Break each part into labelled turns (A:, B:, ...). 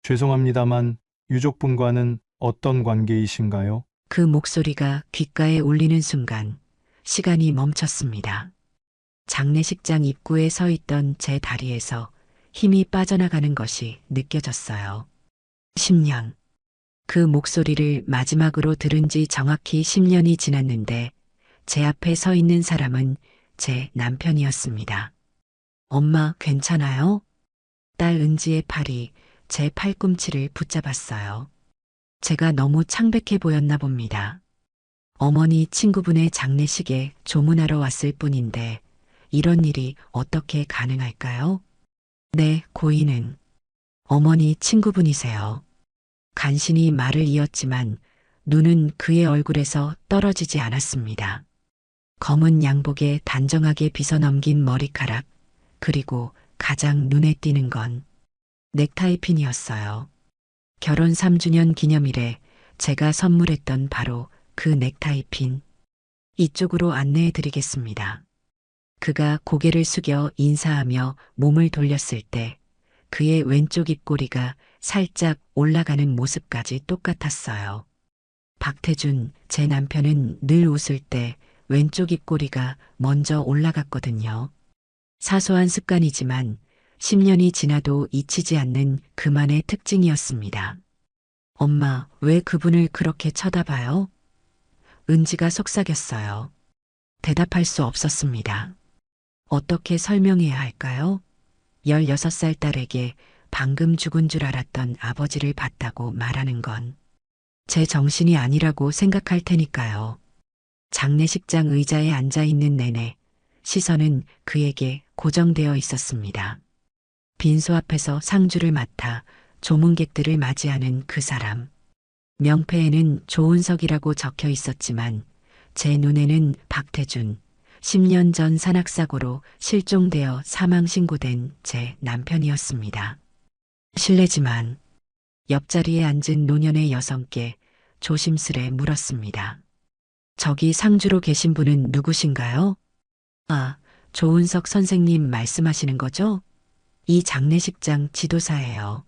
A: 죄송합니다만 유족분과는 어떤 관계이신가요?
B: 그 목소리가 귓가에 울리는 순간 시간이 멈췄습니다. 장례식장 입구에 서 있던 제 다리에서 힘이 빠져나가는 것이 느껴졌어요. 10년. 그 목소리를 마지막으로 들은 지 정확히 10년이 지났는데 제 앞에 서 있는 사람은 제 남편이었습니다. 엄마, 괜찮아요? 딸 은지의 팔이 제 팔꿈치를 붙잡았어요. 제가 너무 창백해 보였나 봅니다. 어머니 친구분의 장례식에 조문하러 왔을 뿐인데 이런 일이 어떻게 가능할까요? 네, 고인은 어머니 친구분이세요. 간신히 말을 이었지만 눈은 그의 얼굴에서 떨어지지 않았습니다. 검은 양복에 단정하게 빗어넘긴 머리카락, 그리고 가장 눈에 띄는 건 넥타이 핀이었어요. 결혼 3주년 기념일에 제가 선물했던 바로 그 넥타이 핀. 이쪽으로 안내해 드리겠습니다. 그가 고개를 숙여 인사하며 몸을 돌렸을 때 그의 왼쪽 입꼬리가 살짝 올라가는 모습까지 똑같았어요. 박태준, 제 남편은 늘 웃을 때 왼쪽 입꼬리가 먼저 올라갔거든요. 사소한 습관이지만 10년이 지나도 잊히지 않는 그만의 특징이었습니다. 엄마, 왜 그분을 그렇게 쳐다봐요? 은지가 속삭였어요. 대답할 수 없었습니다. 어떻게 설명해야 할까요? 16살 딸에게 방금 죽은 줄 알았던 아버지를 봤다고 말하는 건 제 정신이 아니라고 생각할 테니까요. 장례식장 의자에 앉아 있는 내내 시선은 그에게 고정되어 있었습니다. 빈소 앞에서 상주를 맡아 조문객들을 맞이하는 그 사람. 명패에는 조은석이라고 적혀 있었지만 제 눈에는 박태준, 10년 전 산악사고로 실종되어 사망신고된 제 남편이었습니다. 실례지만 옆자리에 앉은 노년의 여성께 조심스레 물었습니다. 저기 상주로 계신 분은 누구신가요? 아, 조은석 선생님 말씀하시는 거죠? 이 장례식장 지도사예요.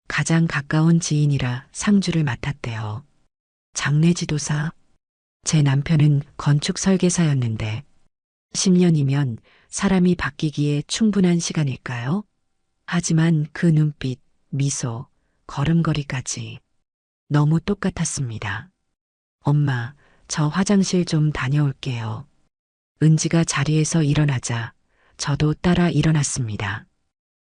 B: 가장 가까운 지인이라 상주를 맡았대요. 장례 지도사? 제 남편은 건축 설계사였는데 10년이면 사람이 바뀌기에 충분한 시간일까요? 하지만 그 눈빛, 미소, 걸음걸이까지 너무 똑같았습니다. 엄마, 저 화장실 좀 다녀올게요. 은지가 자리에서 일어나자 저도 따라 일어났습니다.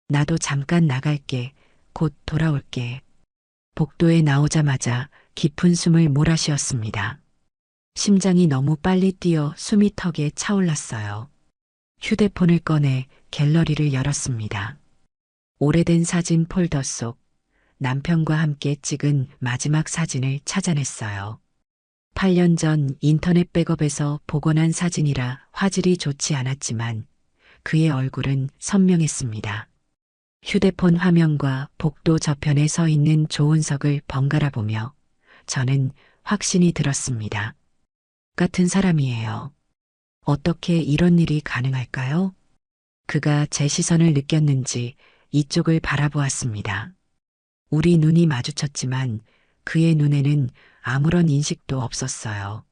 B: 나도 잠깐 나갈게. 곧 돌아올게. 복도에 나오자마자 깊은 숨을 몰아쉬었습니다. 심장이 너무 빨리 뛰어 숨이 턱에 차올랐어요. 휴대폰을 꺼내 갤러리를 열었습니다. 오래된 사진 폴더 속 남편과 함께 찍은 마지막 사진을 찾아냈어요. 8년 전 인터넷 백업에서 복원한 사진이라 화질이 좋지 않았지만 그의 얼굴은 선명했습니다. 휴대폰 화면과 복도 저편에 서 있는 조은석을 번갈아 보며 저는 확신이 들었습니다. 같은 사람이에요. 어떻게 이런 일이 가능할까요? 그가 제 시선을 느꼈는지 이쪽을 바라보았습니다. 우리 눈이 마주쳤지만 그의 눈에는 아무런 인식도 없었어요.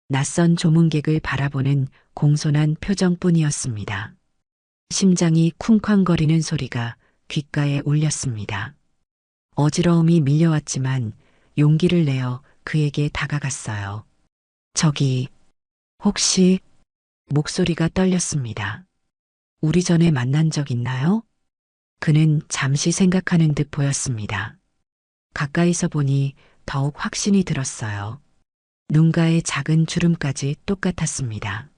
B: 낯선 조문객을 바라보는 공손한 표정뿐이었습니다. 심장이 쿵쾅거리는 소리가 귓가에 울렸습니다. 어지러움이 밀려왔지만 용기를 내어 그에게 다가갔어요. 저기, 혹시 목소리가 떨렸습니다. 우리 전에 만난 적 있나요? 그는 잠시 생각하는 듯 보였습니다. 가까이서 보니 더욱 확신이 들었어요. 눈가의 작은 주름까지 똑같았습니다.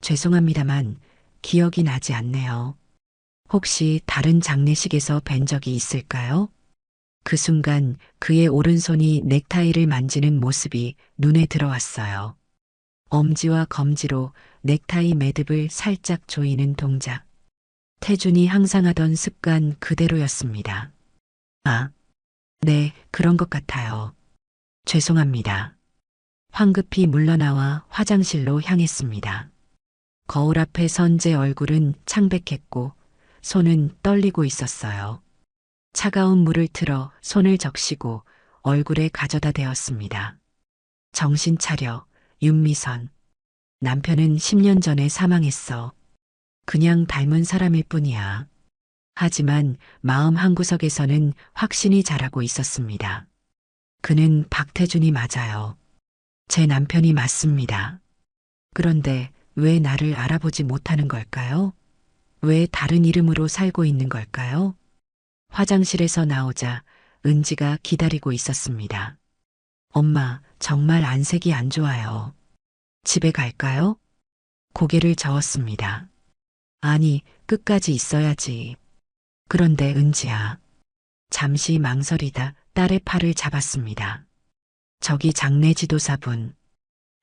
B: 죄송합니다만 기억이 나지 않네요. 혹시 다른 장례식에서 뵌 적이 있을까요? 그 순간 그의 오른손이 넥타이를 만지는 모습이 눈에 들어왔어요. 엄지와 검지로 넥타이 매듭을 살짝 조이는 동작. 태준이 항상 하던 습관 그대로였습니다. 아, 네, 그런 것 같아요. 죄송합니다. 황급히 물러나와 화장실로 향했습니다. 거울 앞에 선 제 얼굴은 창백했고 손은 떨리고 있었어요. 차가운 물을 틀어 손을 적시고 얼굴에 가져다 대었습니다. 정신 차려, 윤미선. 남편은 10년 전에 사망했어. 그냥 닮은 사람일 뿐이야. 하지만 마음 한구석에서는 확신이 자라고 있었습니다. 그는 박태준이 맞아요. 제 남편이 맞습니다. 그런데 왜 나를 알아보지 못하는 걸까요? 왜 다른 이름으로 살고 있는 걸까요? 화장실에서 나오자 은지가 기다리고 있었습니다. 엄마, 정말 안색이 안 좋아요. 집에 갈까요? 고개를 저었습니다. 아니, 끝까지 있어야지. 그런데 은지야. 잠시 망설이다 딸의 팔을 잡았습니다. 저기 장례 지도사분.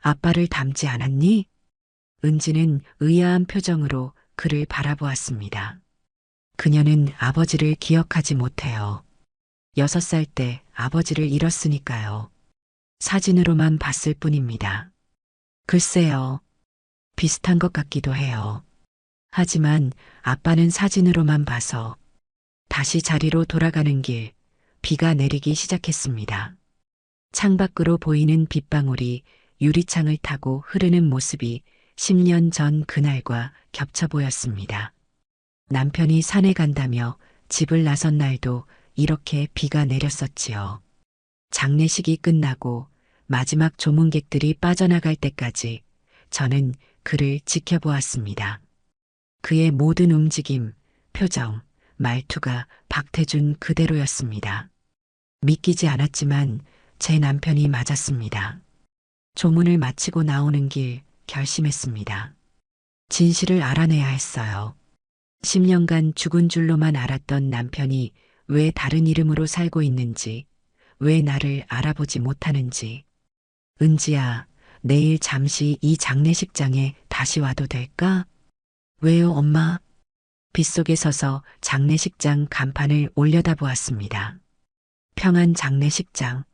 B: 아빠를 닮지 않았니? 은지는 의아한 표정으로 그를 바라보았습니다. 그녀는 아버지를 기억하지 못해요. 6살 때 아버지를 잃었으니까요. 사진으로만 봤을 뿐입니다. 글쎄요. 비슷한 것 같기도 해요. 하지만 아빠는 사진으로만 봐서 다시 자리로 돌아가는 길, 비가 내리기 시작했습니다. 창밖으로 보이는 빗방울이 유리창을 타고 흐르는 모습이 10년 전 그날과 겹쳐 보였습니다. 남편이 산에 간다며 집을 나선 날도 이렇게 비가 내렸었지요. 장례식이 끝나고 마지막 조문객들이 빠져나갈 때까지 저는 그를 지켜보았습니다. 그의 모든 움직임, 표정, 말투가 박태준 그대로였습니다. 믿기지 않았지만 제 남편이 맞았습니다. 조문을 마치고 나오는 길 결심했습니다. 진실을 알아내야 했어요. 10년간 죽은 줄로만 알았던 남편이 왜 다른 이름으로 살고 있는지, 왜 나를 알아보지 못하는지. 은지야, 내일 잠시 이 장례식장에 다시 와도 될까? 왜요, 엄마? 빗속에 서서 장례식장 간판을 올려다보았습니다. 평안 장례식장.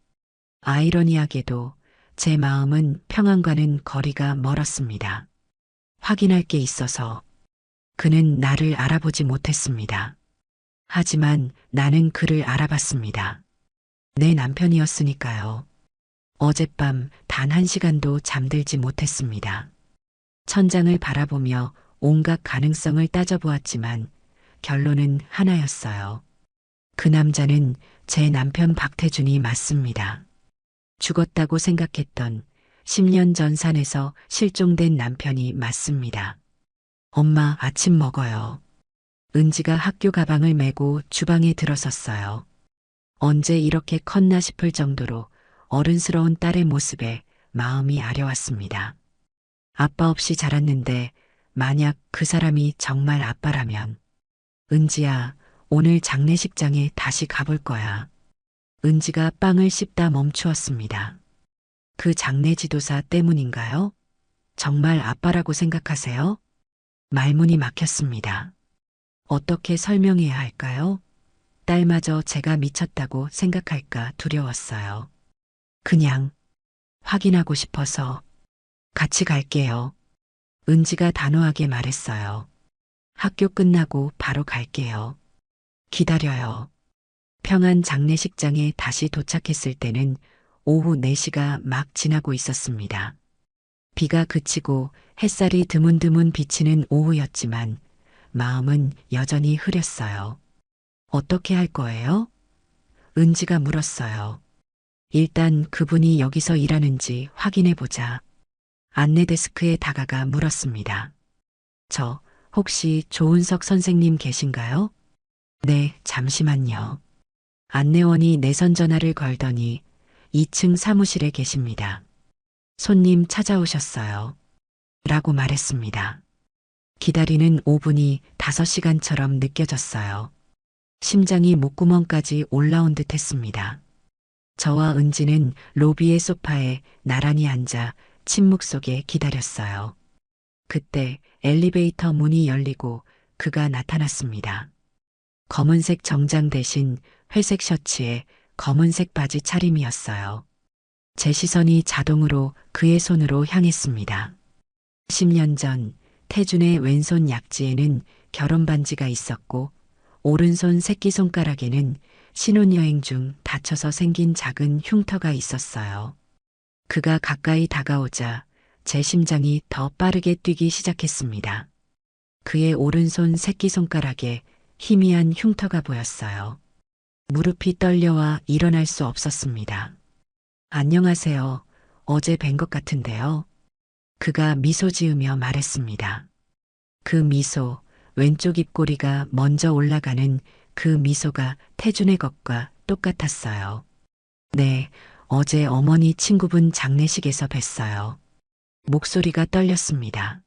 B: 아이러니하게도 제 마음은 평안과는 거리가 멀었습니다. 확인할 게 있어서 그는 나를 알아보지 못했습니다. 하지만 나는 그를 알아봤습니다. 내 남편이었으니까요. 어젯밤 단 1시간도 잠들지 못했습니다. 천장을 바라보며 온갖 가능성을 따져보았지만 결론은 하나였어요. 그 남자는 제 남편 박태준이 맞습니다. 죽었다고 생각했던 10년 전 산에서 실종된 남편이 맞습니다. 엄마, 아침 먹어요. 은지가 학교 가방을 메고 주방에 들어섰어요. 언제 이렇게 컸나 싶을 정도로 어른스러운 딸의 모습에 마음이 아려왔습니다. 아빠 없이 자랐는데 만약 그 사람이 정말 아빠라면. 은지야, 오늘 장례식장에 다시 가볼 거야. 은지가 빵을 씹다 멈추었습니다. 그 장례 지도사 때문인가요? 정말 아빠라고 생각하세요? 말문이 막혔습니다. 어떻게 설명해야 할까요? 딸마저 제가 미쳤다고 생각할까 두려웠어요. 그냥 확인하고 싶어서 같이 갈게요. 은지가 단호하게 말했어요. 학교 끝나고 바로 갈게요. 기다려요. 평안 장례식장에 다시 도착했을 때는 오후 4시가 막 지나고 있었습니다. 비가 그치고 햇살이 드문드문 비치는 오후였지만 마음은 여전히 흐렸어요. 어떻게 할 거예요? 은지가 물었어요. 일단 그분이 여기서 일하는지 확인해 보자. 안내 데스크에 다가가 물었습니다. 저 혹시 조은석 선생님 계신가요? 네, 잠시만요. 안내원이 내선 전화를 걸더니 2층 사무실에 계십니다. 손님 찾아오셨어요. 라고 말했습니다. 기다리는 5분이 5시간처럼 느껴졌어요. 심장이 목구멍까지 올라온 듯 했습니다. 저와 은지는 로비의 소파에 나란히 앉아 침묵 속에 기다렸어요. 그때 엘리베이터 문이 열리고 그가 나타났습니다. 검은색 정장 대신 회색 셔츠에 검은색 바지 차림이었어요. 제 시선이 자동으로 그의 손으로 향했습니다. 10년 전 태준의 왼손 약지에는 결혼 반지가 있었고 오른손 새끼손가락에는 신혼여행 중 다쳐서 생긴 작은 흉터가 있었어요. 그가 가까이 다가오자 제 심장이 더 빠르게 뛰기 시작했습니다. 그의 오른손 새끼손가락에 희미한 흉터가 보였어요. 무릎이 떨려와 일어날 수 없었습니다. 안녕하세요. 어제 뵌 것 같은데요. 그가 미소 지으며 말했습니다. 그 미소, 왼쪽 입꼬리가 먼저 올라가는 그 미소가 태준의 것과 똑같았어요. 네, 어제 어머니 친구분 장례식에서 뵀어요. 목소리가 떨렸습니다.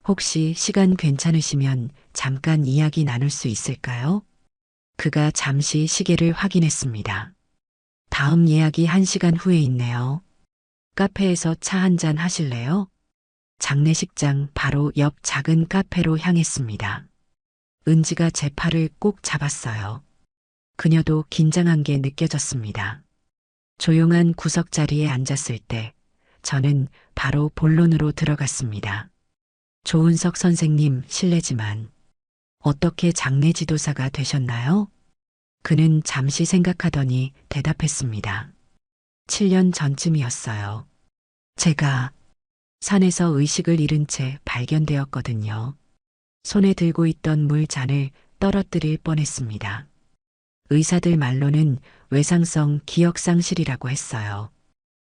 B: 혹시 시간 괜찮으시면 잠깐 이야기 나눌 수 있을까요? 그가 잠시 시계를 확인했습니다. 다음 예약이 1시간 후에 있네요. 카페에서 차 한잔 하실래요? 장례식장 바로 옆 작은 카페로 향했습니다. 은지가 제 팔을 꼭 잡았어요. 그녀도 긴장한 게 느껴졌습니다. 조용한 구석 자리에 앉았을 때 저는 바로 본론으로 들어갔습니다. 조은석 선생님 실례지만 어떻게 장례 지도사가 되셨나요? 그는 잠시 생각하더니 대답했습니다. 7년 전쯤이었어요. 제가 산에서 의식을 잃은 채 발견되었거든요. 손에 들고 있던 물잔을 떨어뜨릴 뻔했습니다. 의사들 말로는 외상성 기억상실이라고 했어요.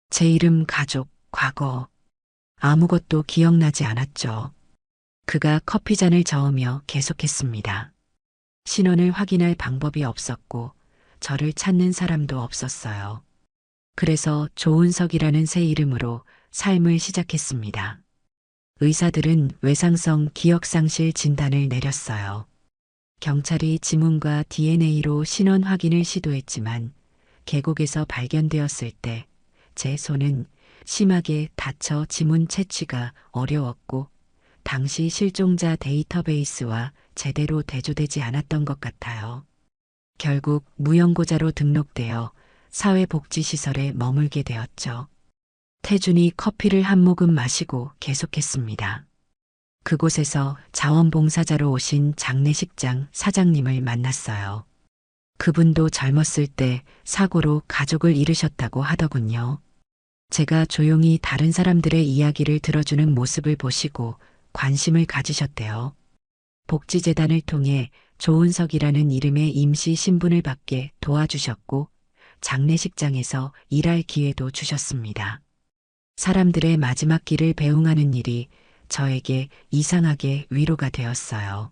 B: 제 이름, 가족, 과거, 아무것도 기억나지 않았죠. 그가 커피잔을 저으며 계속했습니다. 신원을 확인할 방법이 없었고 저를 찾는 사람도 없었어요. 그래서 조은석이라는 새 이름으로 삶을 시작했습니다. 의사들은 외상성 기억상실 진단을 내렸어요. 경찰이 지문과 DNA로 신원 확인을 시도했지만 계곡에서 발견되었을 때 제 손은 심하게 다쳐 지문 채취가 어려웠고 당시 실종자 데이터베이스와 제대로 대조되지 않았던 것 같아요. 결국 무연고자로 등록되어 사회복지시설에 머물게 되었죠. 태준이 커피를 한 모금 마시고 계속했습니다. 그곳에서 자원봉사자로 오신 장례식장 사장님을 만났어요. 그분도 젊었을 때 사고로 가족을 잃으셨다고 하더군요. 제가 조용히 다른 사람들의 이야기를 들어주는 모습을 보시고 관심을 가지셨대요. 복지재단을 통해 조은석이라는 이름의 임시 신분을 받게 도와주셨고 장례식장에서 일할 기회도 주셨습니다. 사람들의 마지막 길을 배웅하는 일이 저에게 이상하게 위로가 되었어요.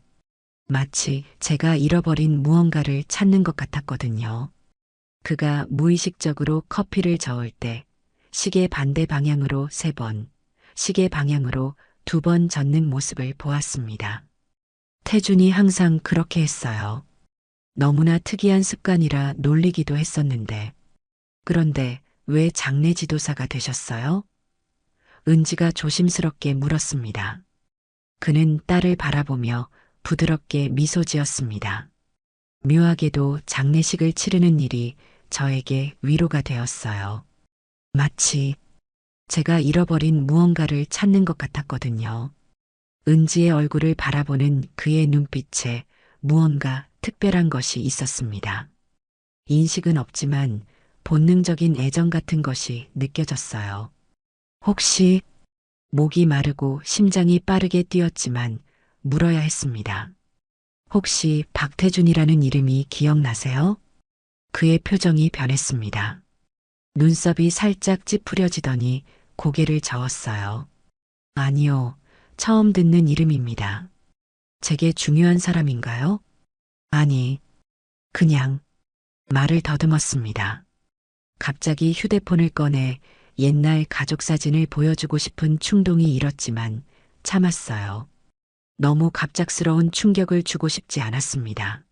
B: 마치 제가 잃어버린 무언가를 찾는 것 같았거든요. 그가 무의식적으로 커피를 저을 때 시계 반대 방향으로 3번, 시계 방향으로 2번 젓는 모습을 보았습니다. 태준이 항상 그렇게 했어요. 너무나 특이한 습관이라 놀리기도 했었는데. 그런데 왜 장례 지도사가 되셨어요? 은지가 조심스럽게 물었습니다. 그는 딸을 바라보며 부드럽게 미소 지었습니다. 묘하게도 장례식을 치르는 일이 저에게 위로가 되었어요. 마치 제가 잃어버린 무언가를 찾는 것 같았거든요. 은지의 얼굴을 바라보는 그의 눈빛에 무언가 특별한 것이 있었습니다. 인식은 없지만 본능적인 애정 같은 것이 느껴졌어요. 혹시 목이 마르고 심장이 빠르게 뛰었지만 물어야 했습니다. 혹시 박태준이라는 이름이 기억나세요? 그의 표정이 변했습니다. 눈썹이 살짝 찌푸려지더니 고개를 저었어요. 아니요, 처음 듣는 이름입니다. 제게 중요한 사람인가요? 아니, 그냥 말을 더듬었습니다. 갑자기 휴대폰을 꺼내 옛날 가족 사진을 보여주고 싶은 충동이 일었지만 참았어요. 너무 갑작스러운 충격을 주고 싶지 않았습니다.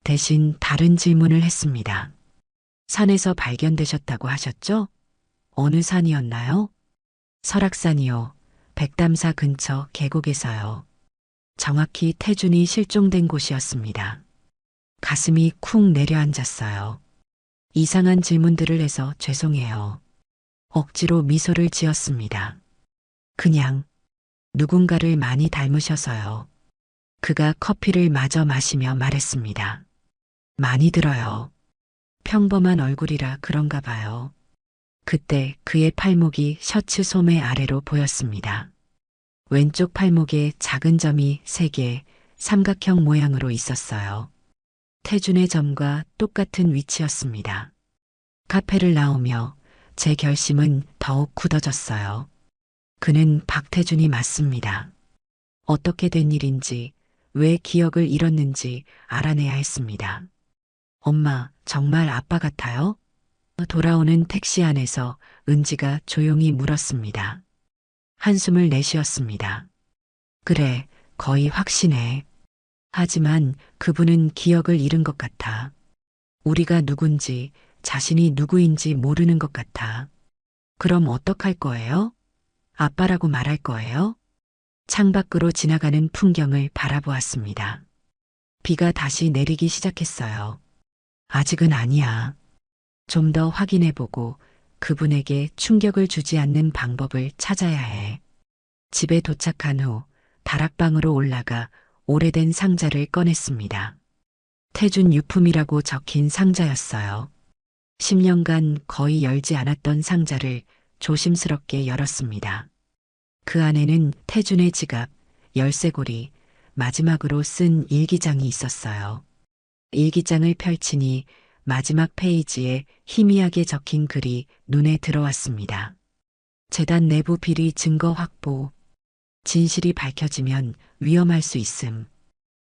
B: 대신 다른 질문을 했습니다. 산에서 발견되셨다고 하셨죠? 어느 산이었나요? 설악산이요. 백담사 근처 계곡에서요. 정확히 태준이 실종된 곳이었습니다. 가슴이 쿵 내려앉았어요. 이상한 질문들을 해서 죄송해요. 억지로 미소를 지었습니다. 그냥 누군가를 많이 닮으셔서요. 그가 커피를 마저 마시며 말했습니다. 많이 들어요. 평범한 얼굴이라 그런가 봐요. 그때 그의 팔목이 셔츠 소매 아래로 보였습니다. 왼쪽 팔목에 작은 점이 3개 삼각형 모양으로 있었어요. 태준의 점과 똑같은 위치였습니다. 카페를 나오며 제 결심은 더욱 굳어졌어요. 그는 박태준이 맞습니다. 어떻게 된 일인지, 왜 기억을 잃었는지 알아내야 했습니다. 엄마, 정말 아빠 같아요? 돌아오는 택시 안에서 은지가 조용히 물었습니다. 한숨을 내쉬었습니다. 그래, 거의 확신해. 하지만 그분은 기억을 잃은 것 같아. 우리가 누군지, 자신이 누구인지 모르는 것 같아. 그럼 어떡할 거예요? 아빠라고 말할 거예요? 창밖으로 지나가는 풍경을 바라보았습니다. 비가 다시 내리기 시작했어요. 아직은 아니야. 좀 더 확인해보고 그분에게 충격을 주지 않는 방법을 찾아야 해. 집에 도착한 후 다락방으로 올라가 오래된 상자를 꺼냈습니다. 태준 유품이라고 적힌 상자였어요. 10년간 거의 열지 않았던 상자를 조심스럽게 열었습니다. 그 안에는 태준의 지갑, 열쇠고리, 마지막으로 쓴 일기장이 있었어요. 일기장을 펼치니 마지막 페이지에 희미하게 적힌 글이 눈에 들어왔습니다. 재단 내부 비리 증거 확보. 진실이 밝혀지면 위험할 수 있음.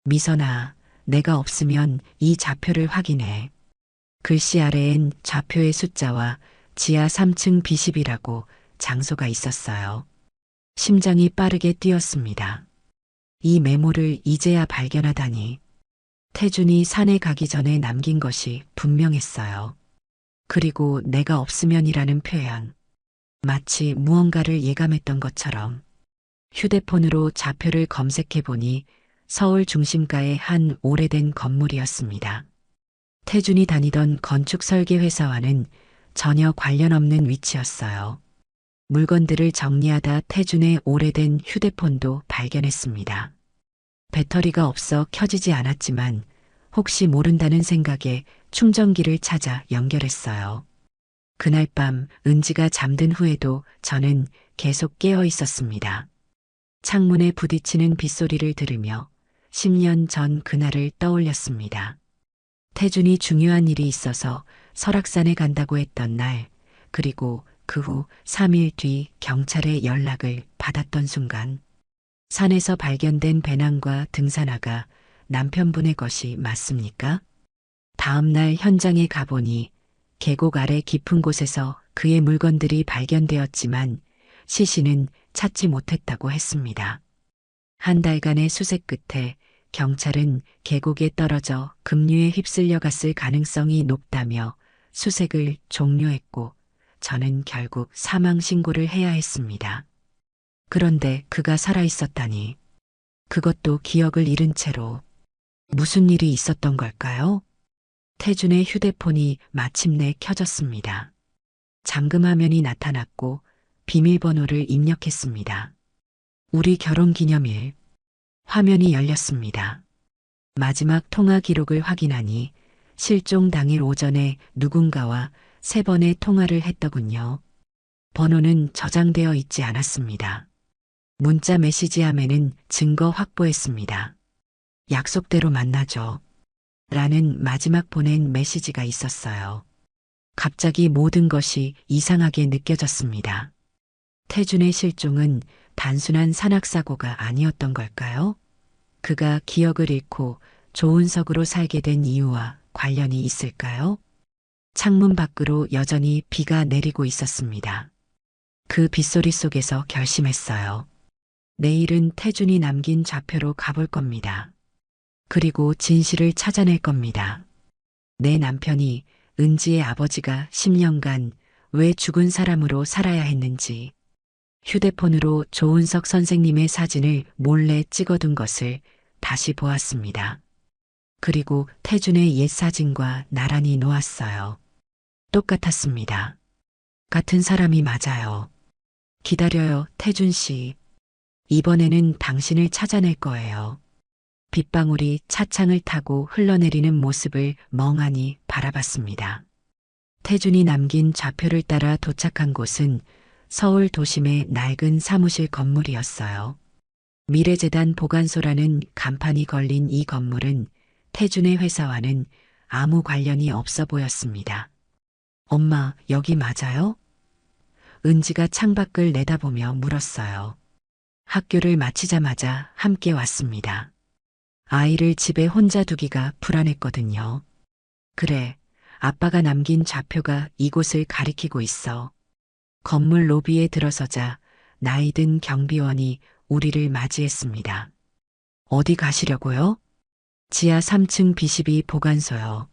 B: 미선아, 내가 없으면 이 좌표를 확인해. 글씨 아래엔 좌표의 숫자와 지하 3층 B10이라고 장소가 있었어요. 심장이 빠르게 뛰었습니다. 이 메모를 이제야 발견하다니. 태준이 산에 가기 전에 남긴 것이 분명했어요. 그리고 내가 없으면이라는 표현. 마치 무언가를 예감했던 것처럼. 휴대폰으로 좌표를 검색해 보니 서울 중심가의 한 오래된 건물이었습니다. 태준이 다니던 건축 설계 회사와는 전혀 관련 없는 위치였어요. 물건들을 정리하다 태준의 오래된 휴대폰도 발견했습니다. 배터리가 없어 켜지지 않았지만 혹시 모른다는 생각에 충전기를 찾아 연결했어요. 그날 밤 은지가 잠든 후에도 저는 계속 깨어 있었습니다. 창문에 부딪히는 빗소리를 들으며 10년 전 그날을 떠올렸습니다. 태준이 중요한 일이 있어서 설악산에 간다고 했던 날, 그리고 그 후 3일 뒤 경찰의 연락을 받았던 순간, 산에서 발견된 배낭과 등산화가 남편분의 것이 맞습니까? 다음 날 현장에 가보니 계곡 아래 깊은 곳에서 그의 물건들이 발견되었지만 시신은 찾지 못했다고 했습니다. 한 달간의 수색 끝에 경찰은 계곡에 떨어져 급류에 휩쓸려 갔을 가능성이 높다며 수색을 종료했고 저는 결국 사망 신고를 해야 했습니다. 그런데 그가 살아 있었다니. 그것도 기억을 잃은 채로. 무슨 일이 있었던 걸까요? 태준의 휴대폰이 마침내 켜졌습니다. 잠금 화면이 나타났고 비밀번호를 입력했습니다. 우리 결혼 기념일. 화면이 열렸습니다. 마지막 통화 기록을 확인하니 실종 당일 오전에 누군가와 3번의 통화를 했더군요. 번호는 저장되어 있지 않았습니다. 문자 메시지함에는 증거 확보했습니다. 약속대로 만나죠. 라는 마지막 보낸 메시지가 있었어요. 갑자기 모든 것이 이상하게 느껴졌습니다. 태준의 실종은 단순한 산악사고가 아니었던 걸까요? 그가 기억을 잃고 조은석으로 살게 된 이유와 관련이 있을까요? 창문 밖으로 여전히 비가 내리고 있었습니다. 그 빗소리 속에서 결심했어요. 내일은 태준이 남긴 좌표로 가볼 겁니다. 그리고 진실을 찾아낼 겁니다. 내 남편이 은지의 아버지가 10년간 왜 죽은 사람으로 살아야 했는지, 휴대폰으로 조은석 선생님의 사진을 몰래 찍어둔 것을 다시 보았습니다. 그리고 태준의 옛 사진과 나란히 놓았어요. 똑같았습니다. 같은 사람이 맞아요. 기다려요, 태준 씨. 이번에는 당신을 찾아낼 거예요. 빗방울이 차창을 타고 흘러내리는 모습을 멍하니 바라봤습니다. 태준이 남긴 좌표를 따라 도착한 곳은 서울 도심의 낡은 사무실 건물이었어요. 미래재단 보관소라는 간판이 걸린 이 건물은 태준의 회사와는 아무 관련이 없어 보였습니다. 엄마, 여기 맞아요? 은지가 창밖을 내다보며 물었어요. 학교를 마치자마자 함께 왔습니다. 아이를 집에 혼자 두기가 불안했거든요. 그래, 아빠가 남긴 좌표가 이곳을 가리키고 있어. 건물 로비에 들어서자 나이든 경비원이 우리를 맞이했습니다. 어디 가시려고요? 지하 3층 B12 보관소요.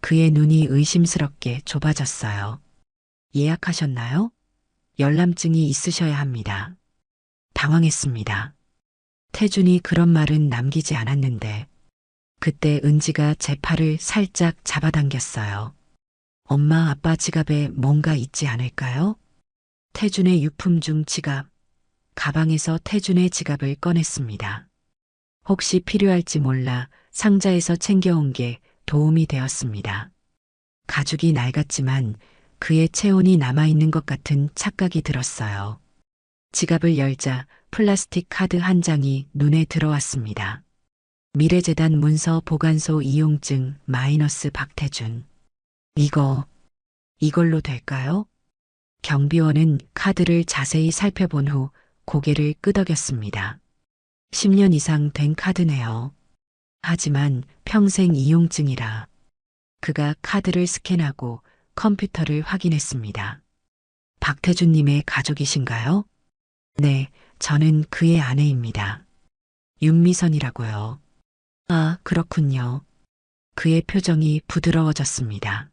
B: 그의 눈이 의심스럽게 좁아졌어요. 예약하셨나요? 열람증이 있으셔야 합니다. 당황했습니다. 태준이 그런 말은 남기지 않았는데 그때 은지가 제 팔을 살짝 잡아당겼어요. 엄마 아빠 지갑에 뭔가 있지 않을까요? 태준의 유품 중 지갑. 가방에서 태준의 지갑을 꺼냈습니다. 혹시 필요할지 몰라 상자에서 챙겨온 게 도움이 되었습니다. 가죽이 낡았지만 그의 체온이 남아있는 것 같은 착각이 들었어요. 지갑을 열자 플라스틱 카드 한 장이 눈에 들어왔습니다. 미래재단 문서 보관소 이용증 마이너스 박태준. 이걸로 될까요? 경비원은 카드를 자세히 살펴본 후 고개를 끄덕였습니다. 10년 이상 된 카드네요. 하지만 평생 이용증이라. 그가 카드를 스캔하고 컴퓨터를 확인했습니다. 박태준님의 가족이신가요? 네, 저는 그의 아내입니다. 윤미선이라고요. 아, 그렇군요. 그의 표정이 부드러워졌습니다.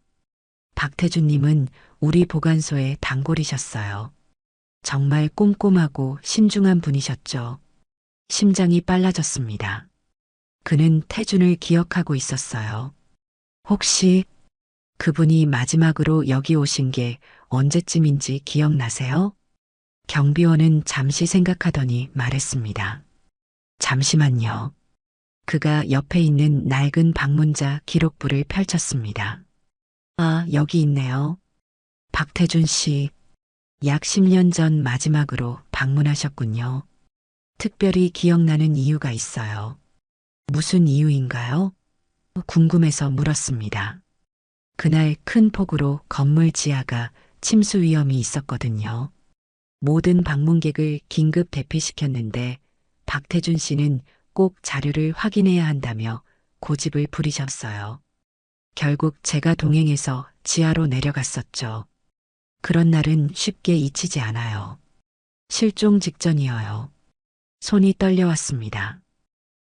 B: 박태준님은 우리 보관소의 단골이셨어요. 정말 꼼꼼하고 신중한 분이셨죠. 심장이 빨라졌습니다. 그는 태준을 기억하고 있었어요. 혹시 그분이 마지막으로 여기 오신 게 언제쯤인지 기억나세요? 경비원은 잠시 생각하더니 말했습니다. 잠시만요. 그가 옆에 있는 낡은 방문자 기록부를 펼쳤습니다. 아, 여기 있네요. 박태준 씨, 약 10년 전 마지막으로 방문하셨군요. 특별히 기억나는 이유가 있어요. 무슨 이유인가요? 궁금해서 물었습니다. 그날 큰 폭우로 건물 지하가 침수 위험이 있었거든요. 모든 방문객을 긴급 대피시켰는데 박태준 씨는 꼭 자료를 확인해야 한다며 고집을 부리셨어요. 결국 제가 동행해서 지하로 내려갔었죠. 그런 날은 쉽게 잊히지 않아요. 실종 직전이어요. 손이 떨려왔습니다.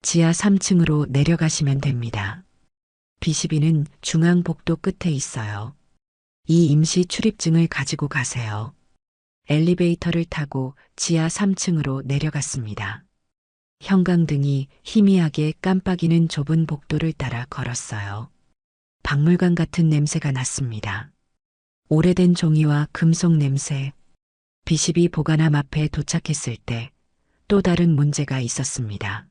B: 지하 3층으로 내려가시면 됩니다. B12는 중앙 복도 끝에 있어요. 이 임시 출입증을 가지고 가세요. 엘리베이터를 타고 지하 3층으로 내려갔습니다. 형광등이 희미하게 깜빡이는 좁은 복도를 따라 걸었어요. 박물관 같은 냄새가 났습니다. 오래된 종이와 금속 냄새. B12 보관함 앞에 도착했을 때 또 다른 문제가 있었습니다.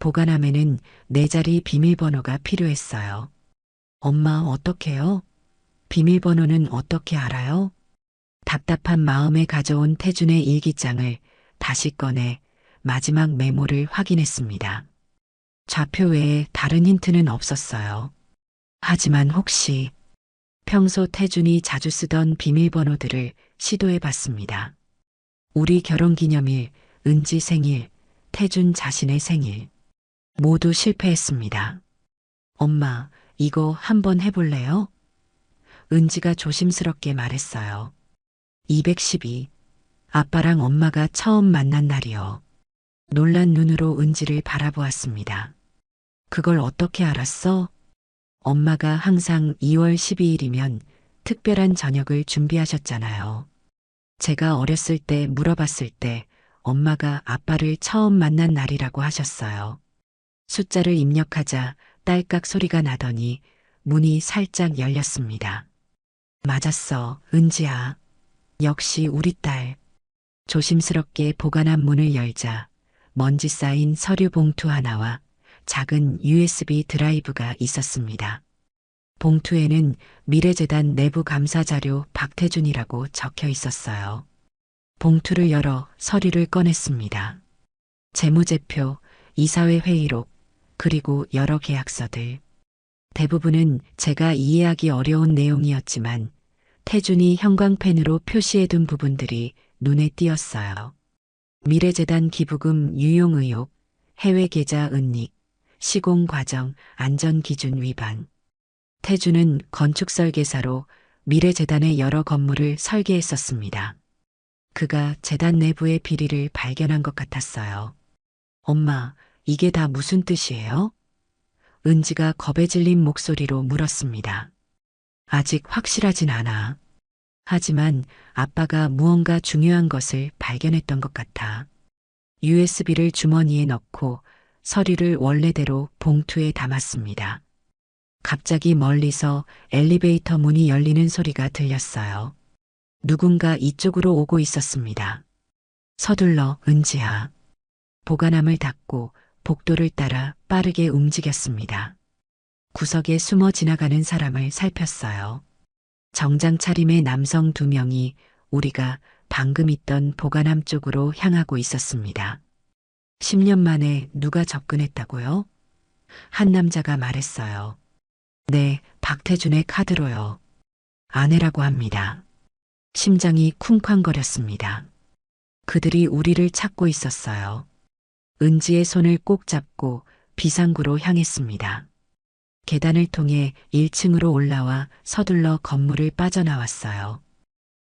B: 보관함에는 4자리 비밀번호가 필요했어요. 엄마, 어떡해요? 비밀번호는 어떻게 알아요? 답답한 마음에 가져온 태준의 일기장을 다시 꺼내 마지막 메모를 확인했습니다. 좌표 외에 다른 힌트는 없었어요. 하지만 혹시 평소 태준이 자주 쓰던 비밀번호들을 시도해봤습니다. 우리 결혼기념일, 은지 생일, 태준 자신의 생일. 모두 실패했습니다. 엄마, 이거 한번 해볼래요? 은지가 조심스럽게 말했어요. 212. 아빠랑 엄마가 처음 만난 날이요. 놀란 눈으로 은지를 바라보았습니다. 그걸 어떻게 알았어? 엄마가 항상 2월 12일이면 특별한 저녁을 준비하셨잖아요. 제가 어렸을 때 물어봤을 때 엄마가 아빠를 처음 만난 날이라고 하셨어요. 숫자를 입력하자 딸깍 소리가 나더니 문이 살짝 열렸습니다. 맞았어, 은지야. 역시 우리 딸. 조심스럽게 보관함 문을 열자 먼지 쌓인 서류 봉투 하나와 작은 USB 드라이브가 있었습니다. 봉투에는 미래재단 내부 감사 자료 박태준이라고 적혀 있었어요. 봉투를 열어 서류를 꺼냈습니다. 재무제표, 이사회 회의록, 그리고 여러 계약서들. 대부분은 제가 이해하기 어려운 내용이었지만 태준이 형광펜으로 표시해둔 부분들이 눈에 띄었어요. 미래재단 기부금 유용 의혹, 해외 계좌 은닉, 시공 과정 안전기준 위반. 태준은 건축 설계사로 미래재단의 여러 건물을 설계했었습니다. 그가 재단 내부의 비리를 발견한 것 같았어요. 엄마, 이게 다 무슨 뜻이에요? 은지가 겁에 질린 목소리로 물었습니다. 아직 확실하진 않아. 하지만 아빠가 무언가 중요한 것을 발견했던 것 같아. USB를 주머니에 넣고 서류를 원래대로 봉투에 담았습니다. 갑자기 멀리서 엘리베이터 문이 열리는 소리가 들렸어요. 누군가 이쪽으로 오고 있었습니다. 서둘러, 은지야. 보관함을 닫고 복도를 따라 빠르게 움직였습니다. 구석에 숨어 지나가는 사람을 살폈어요. 정장 차림의 남성 2명이 우리가 방금 있던 보관함 쪽으로 향하고 있었습니다. 10년 만에 누가 접근했다고요? 한 남자가 말했어요. 네, 박태준의 카드로요. 아내라고 합니다. 심장이 쿵쾅거렸습니다. 그들이 우리를 찾고 있었어요. 은지의 손을 꼭 잡고 비상구로 향했습니다. 계단을 통해 1층으로 올라와 서둘러 건물을 빠져나왔어요.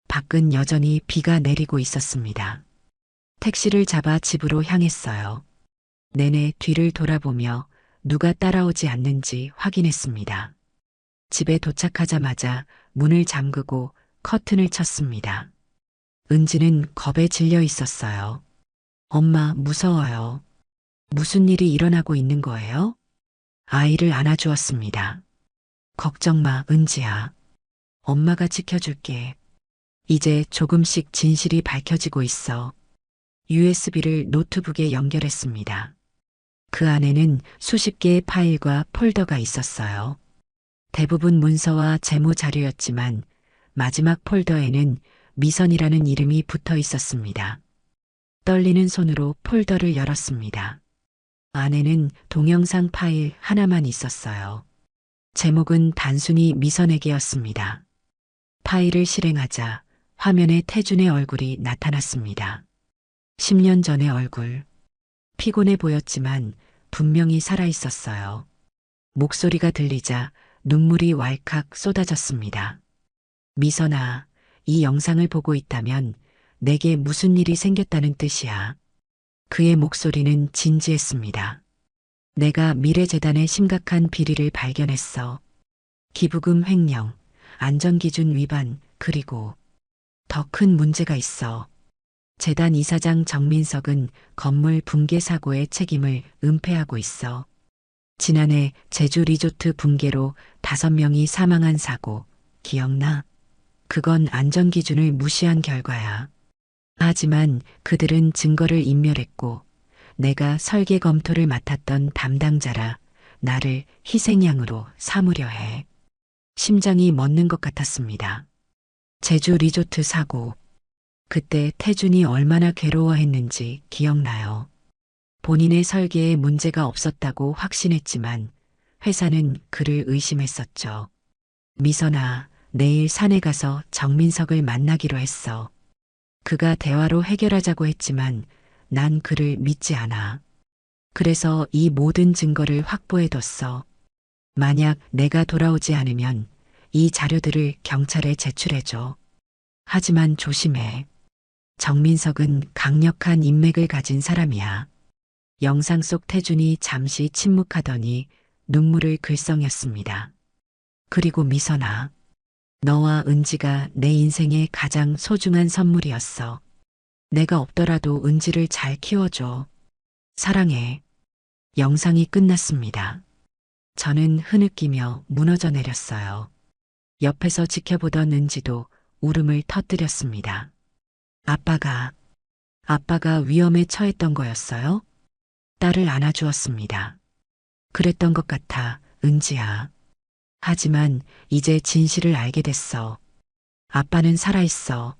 B: 밖은 여전히 비가 내리고 있었습니다. 택시를 잡아 집으로 향했어요. 내내 뒤를 돌아보며 누가 따라오지 않는지 확인했습니다. 집에 도착하자마자 문을 잠그고 커튼을 쳤습니다. 은지는 겁에 질려 있었어요. 엄마, 무서워요. 무슨 일이 일어나고 있는 거예요? 아이를 안아주었습니다. 걱정 마, 은지야. 엄마가 지켜줄게. 이제 조금씩 진실이 밝혀지고 있어. USB를 노트북에 연결했습니다. 그 안에는 수십 개의 파일과 폴더가 있었어요. 대부분 문서와 재무 자료였지만 마지막 폴더에는 미선이라는 이름이 붙어 있었습니다. 떨리는 손으로 폴더를 열었습니다. 안에는 동영상 파일 하나만 있었어요. 제목은 단순히 미선에게였습니다. 파일을 실행하자 화면에 태준의 얼굴이 나타났습니다. 10년 전의 얼굴. 피곤해 보였지만 분명히 살아있었어요. 목소리가 들리자 눈물이 왈칵 쏟아졌습니다. 미선아, 이 영상을 보고 있다면 내게 무슨 일이 생겼다는 뜻이야. 그의 목소리는 진지했습니다. 내가 미래재단의 심각한 비리를 발견했어. 기부금 횡령, 안전기준 위반, 그리고 더 큰 문제가 있어. 재단 이사장 정민석은 건물 붕괴 사고의 책임을 은폐하고 있어. 지난해 제주 리조트 붕괴로 5명이 사망한 사고, 기억나? 그건 안전기준을 무시한 결과야. 하지만 그들은 증거를 인멸했고 내가 설계 검토를 맡았던 담당자라 나를 희생양으로 삼으려 해. 심장이 멎는 것 같았습니다. 제주 리조트 사고. 그때 태준이 얼마나 괴로워했는지 기억나요. 본인의 설계에 문제가 없었다고 확신했지만 회사는 그를 의심했었죠. 미선아, 내일 산에 가서 정민석을 만나기로 했어. 그가 대화로 해결하자고 했지만 난 그를 믿지 않아. 그래서 이 모든 증거를 확보해뒀어. 만약 내가 돌아오지 않으면 이 자료들을 경찰에 제출해줘. 하지만 조심해. 정민석은 강력한 인맥을 가진 사람이야. 영상 속 태준이 잠시 침묵하더니 눈물을 글썽였습니다. 그리고 미선아, 너와 은지가 내 인생의 가장 소중한 선물이었어. 내가 없더라도 은지를 잘 키워줘. 사랑해. 영상이 끝났습니다. 저는 흐느끼며 무너져 내렸어요. 옆에서 지켜보던 은지도 울음을 터뜨렸습니다. 아빠가 위험에 처했던 거였어요? 딸을 안아주었습니다. 그랬던 것 같아, 은지야. 하지만 이제 진실을 알게 됐어. 아빠는 살아있어.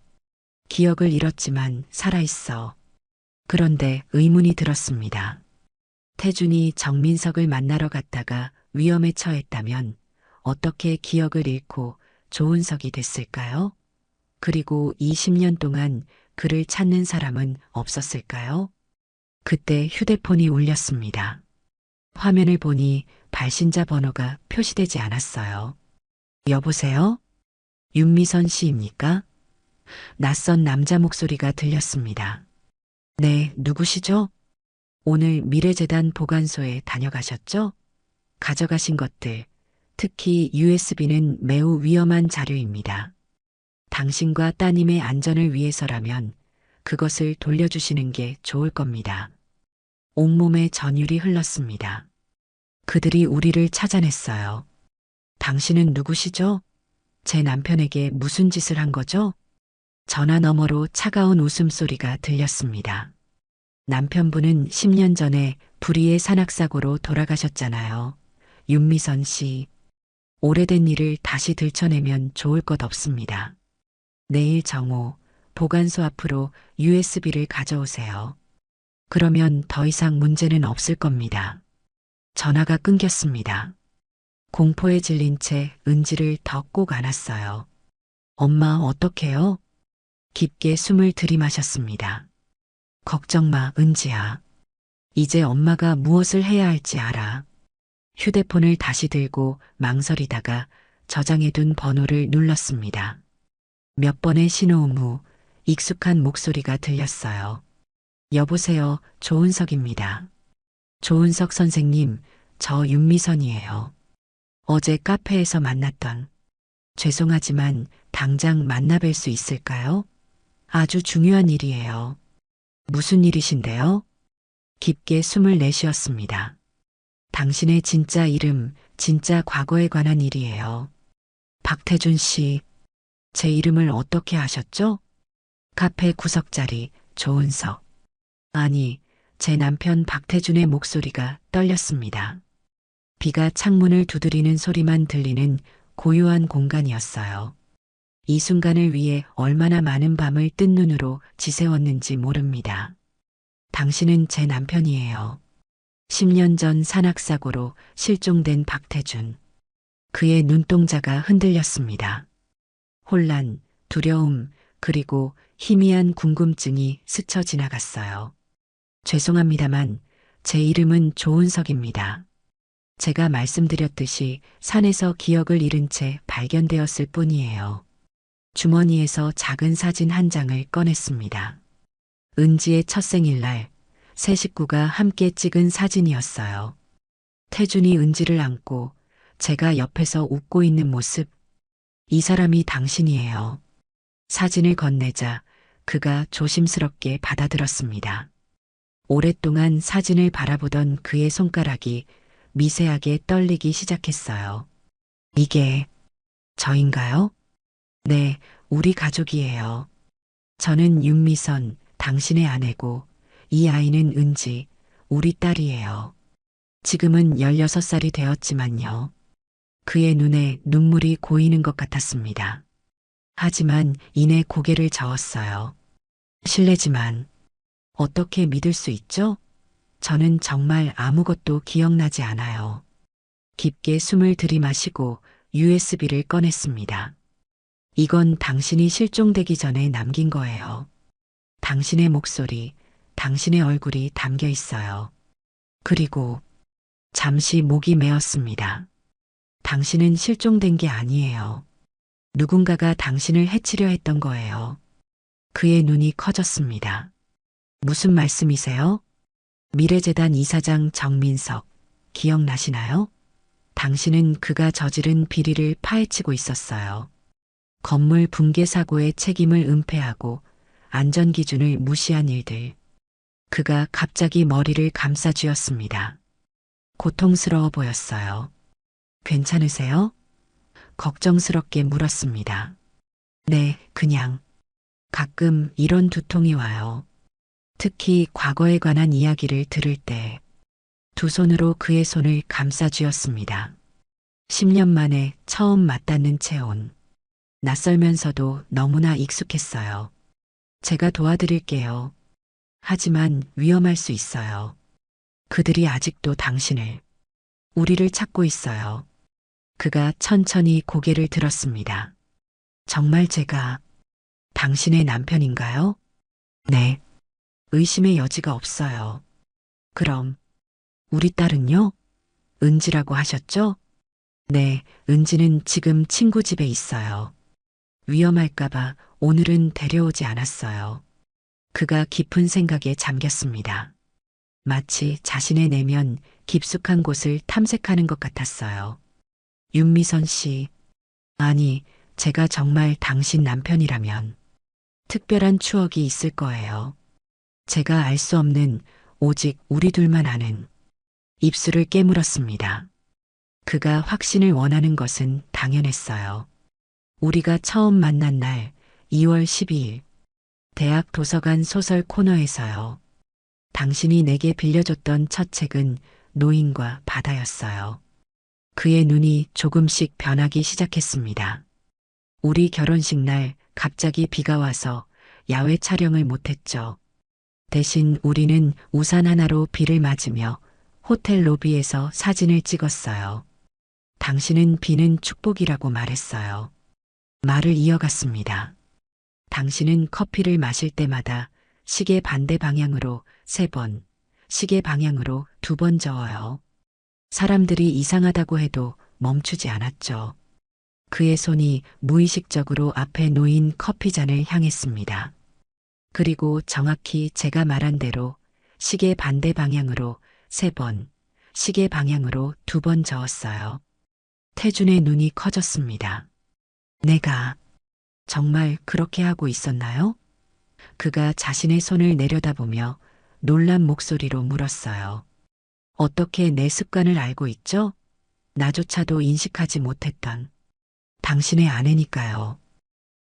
B: 기억을 잃었지만 살아있어. 그런데 의문이 들었습니다. 태준이 정민석을 만나러 갔다가 위험에 처했다면 어떻게 기억을 잃고 조은석이 됐을까요? 그리고 20년 동안 그를 찾는 사람은 없었을까요? 그때 휴대폰이 울렸습니다. 화면을 보니 발신자 번호가 표시되지 않았어요. 여보세요? 윤미선 씨입니까? 낯선 남자 목소리가 들렸습니다. 네, 누구시죠? 오늘 미래재단 보관소에 다녀가셨죠? 가져가신 것들, 특히 USB는 매우 위험한 자료입니다. 당신과 따님의 안전을 위해서라면 그것을 돌려주시는 게 좋을 겁니다. 온몸에 전율이 흘렀습니다. 그들이 우리를 찾아냈어요. 당신은 누구시죠? 제 남편에게 무슨 짓을 한 거죠? 전화 너머로 차가운 웃음소리가 들렸습니다. 남편분은 10년 전에 불의의 산악사고로 돌아가셨잖아요. 윤미선 씨. 오래된 일을 다시 들춰내면 좋을 것 없습니다. 내일 정오, 보관소 앞으로 USB를 가져오세요. 그러면 더 이상 문제는 없을 겁니다. 전화가 끊겼습니다. 공포에 질린 채 은지를 더 꼭 안았어요. 엄마 어떡해요? 깊게 숨을 들이마셨습니다. 걱정 마, 은지야. 이제 엄마가 무엇을 해야 할지 알아. 휴대폰을 다시 들고 망설이다가 저장해둔 번호를 눌렀습니다. 몇 번의 신호음 후 익숙한 목소리가 들렸어요. 여보세요, 조은석입니다. 조은석 선생님, 저 윤미선이에요. 어제 카페에서 만났던. 죄송하지만 당장 만나뵐 수 있을까요? 아주 중요한 일이에요. 무슨 일이신데요? 깊게 숨을 내쉬었습니다. 당신의 진짜 이름, 진짜 과거에 관한 일이에요. 박태준 씨, 제 이름을 어떻게 아셨죠? 카페 구석자리, 조은석. 아니, 제 남편 박태준의 목소리가 떨렸습니다. 비가 창문을 두드리는 소리만 들리는 고요한 공간이었어요. 이 순간을 위해 얼마나 많은 밤을 뜬 눈으로 지새웠는지 모릅니다. 당신은 제 남편이에요. 10년 전 산악사고로 실종된 박태준. 그의 눈동자가 흔들렸습니다. 혼란, 두려움, 그리고 희미한 궁금증이 스쳐 지나갔어요. 죄송합니다만 제 이름은 조은석입니다. 제가 말씀드렸듯이 산에서 기억을 잃은 채 발견되었을 뿐이에요. 주머니에서 작은 사진 한 장을 꺼냈습니다. 은지의 첫 생일날 세 식구가 함께 찍은 사진이었어요. 태준이 은지를 안고 제가 옆에서 웃고 있는 모습. 이 사람이 당신이에요. 사진을 건네자 그가 조심스럽게 받아들었습니다. 오랫동안 사진을 바라보던 그의 손가락이 미세하게 떨리기 시작했어요. 이게 저인가요? 네, 우리 가족이에요. 저는 윤미선, 당신의 아내고 이 아이는 은지, 우리 딸이에요. 지금은 16살이 되었지만요. 그의 눈에 눈물이 고이는 것 같았습니다. 하지만 이내 고개를 저었어요. 실례지만 어떻게 믿을 수 있죠? 저는 정말 아무것도 기억나지 않아요. 깊게 숨을 들이마시고 USB를 꺼냈습니다. 이건 당신이 실종되기 전에 남긴 거예요. 당신의 목소리, 당신의 얼굴이 담겨 있어요. 그리고 잠시 목이 메었습니다. 당신은 실종된 게 아니에요. 누군가가 당신을 해치려 했던 거예요. 그의 눈이 커졌습니다. 무슨 말씀이세요? 미래재단 이사장 정민석, 기억나시나요? 당신은 그가 저지른 비리를 파헤치고 있었어요. 건물 붕괴 사고의 책임을 은폐하고 안전기준을 무시한 일들. 그가 갑자기 머리를 감싸쥐었습니다. 고통스러워 보였어요. 괜찮으세요? 걱정스럽게 물었습니다. 네, 그냥. 가끔 이런 두통이 와요. 특히 과거에 관한 이야기를 들을 때. 두 손으로 그의 손을 감싸 쥐었습니다. 10년 만에 처음 맞닿는 체온. 낯설면서도 너무나 익숙했어요. 제가 도와드릴게요. 하지만 위험할 수 있어요. 그들이 아직도 당신을, 우리를 찾고 있어요. 그가 천천히 고개를 들었습니다. 정말 제가 당신의 남편인가요? 네. 의심의 여지가 없어요. 그럼 우리 딸은요? 은지라고 하셨죠? 네, 은지는 지금 친구 집에 있어요. 위험할까봐 오늘은 데려오지 않았어요. 그가 깊은 생각에 잠겼습니다. 마치 자신의 내면 깊숙한 곳을 탐색하는 것 같았어요. 윤미선 씨, 아니, 제가 정말 당신 남편이라면 특별한 추억이 있을 거예요. 제가 알 수 없는 오직 우리 둘만 아는. 입술을 깨물었습니다. 그가 확신을 원하는 것은 당연했어요. 우리가 처음 만난 날 2월 12일 대학 도서관 소설 코너에서요. 당신이 내게 빌려줬던 첫 책은 노인과 바다였어요. 그의 눈이 조금씩 변하기 시작했습니다. 우리 결혼식 날 갑자기 비가 와서 야외 촬영을 못했죠. 대신 우리는 우산 하나로 비를 맞으며 호텔 로비에서 사진을 찍었어요. 당신은 비는 축복이라고 말했어요. 말을 이어갔습니다. 당신은 커피를 마실 때마다 시계 반대 방향으로 3번, 시계 방향으로 2번 저어요. 사람들이 이상하다고 해도 멈추지 않았죠. 그의 손이 무의식적으로 앞에 놓인 커피잔을 향했습니다. 그리고 정확히 제가 말한 대로 시계 반대 방향으로 3번, 시계 방향으로 2번 저었어요. 태준의 눈이 커졌습니다. 내가 정말 그렇게 하고 있었나요? 그가 자신의 손을 내려다보며 놀란 목소리로 물었어요. 어떻게 내 습관을 알고 있죠? 나조차도 인식하지 못했던 당신의 아내니까요.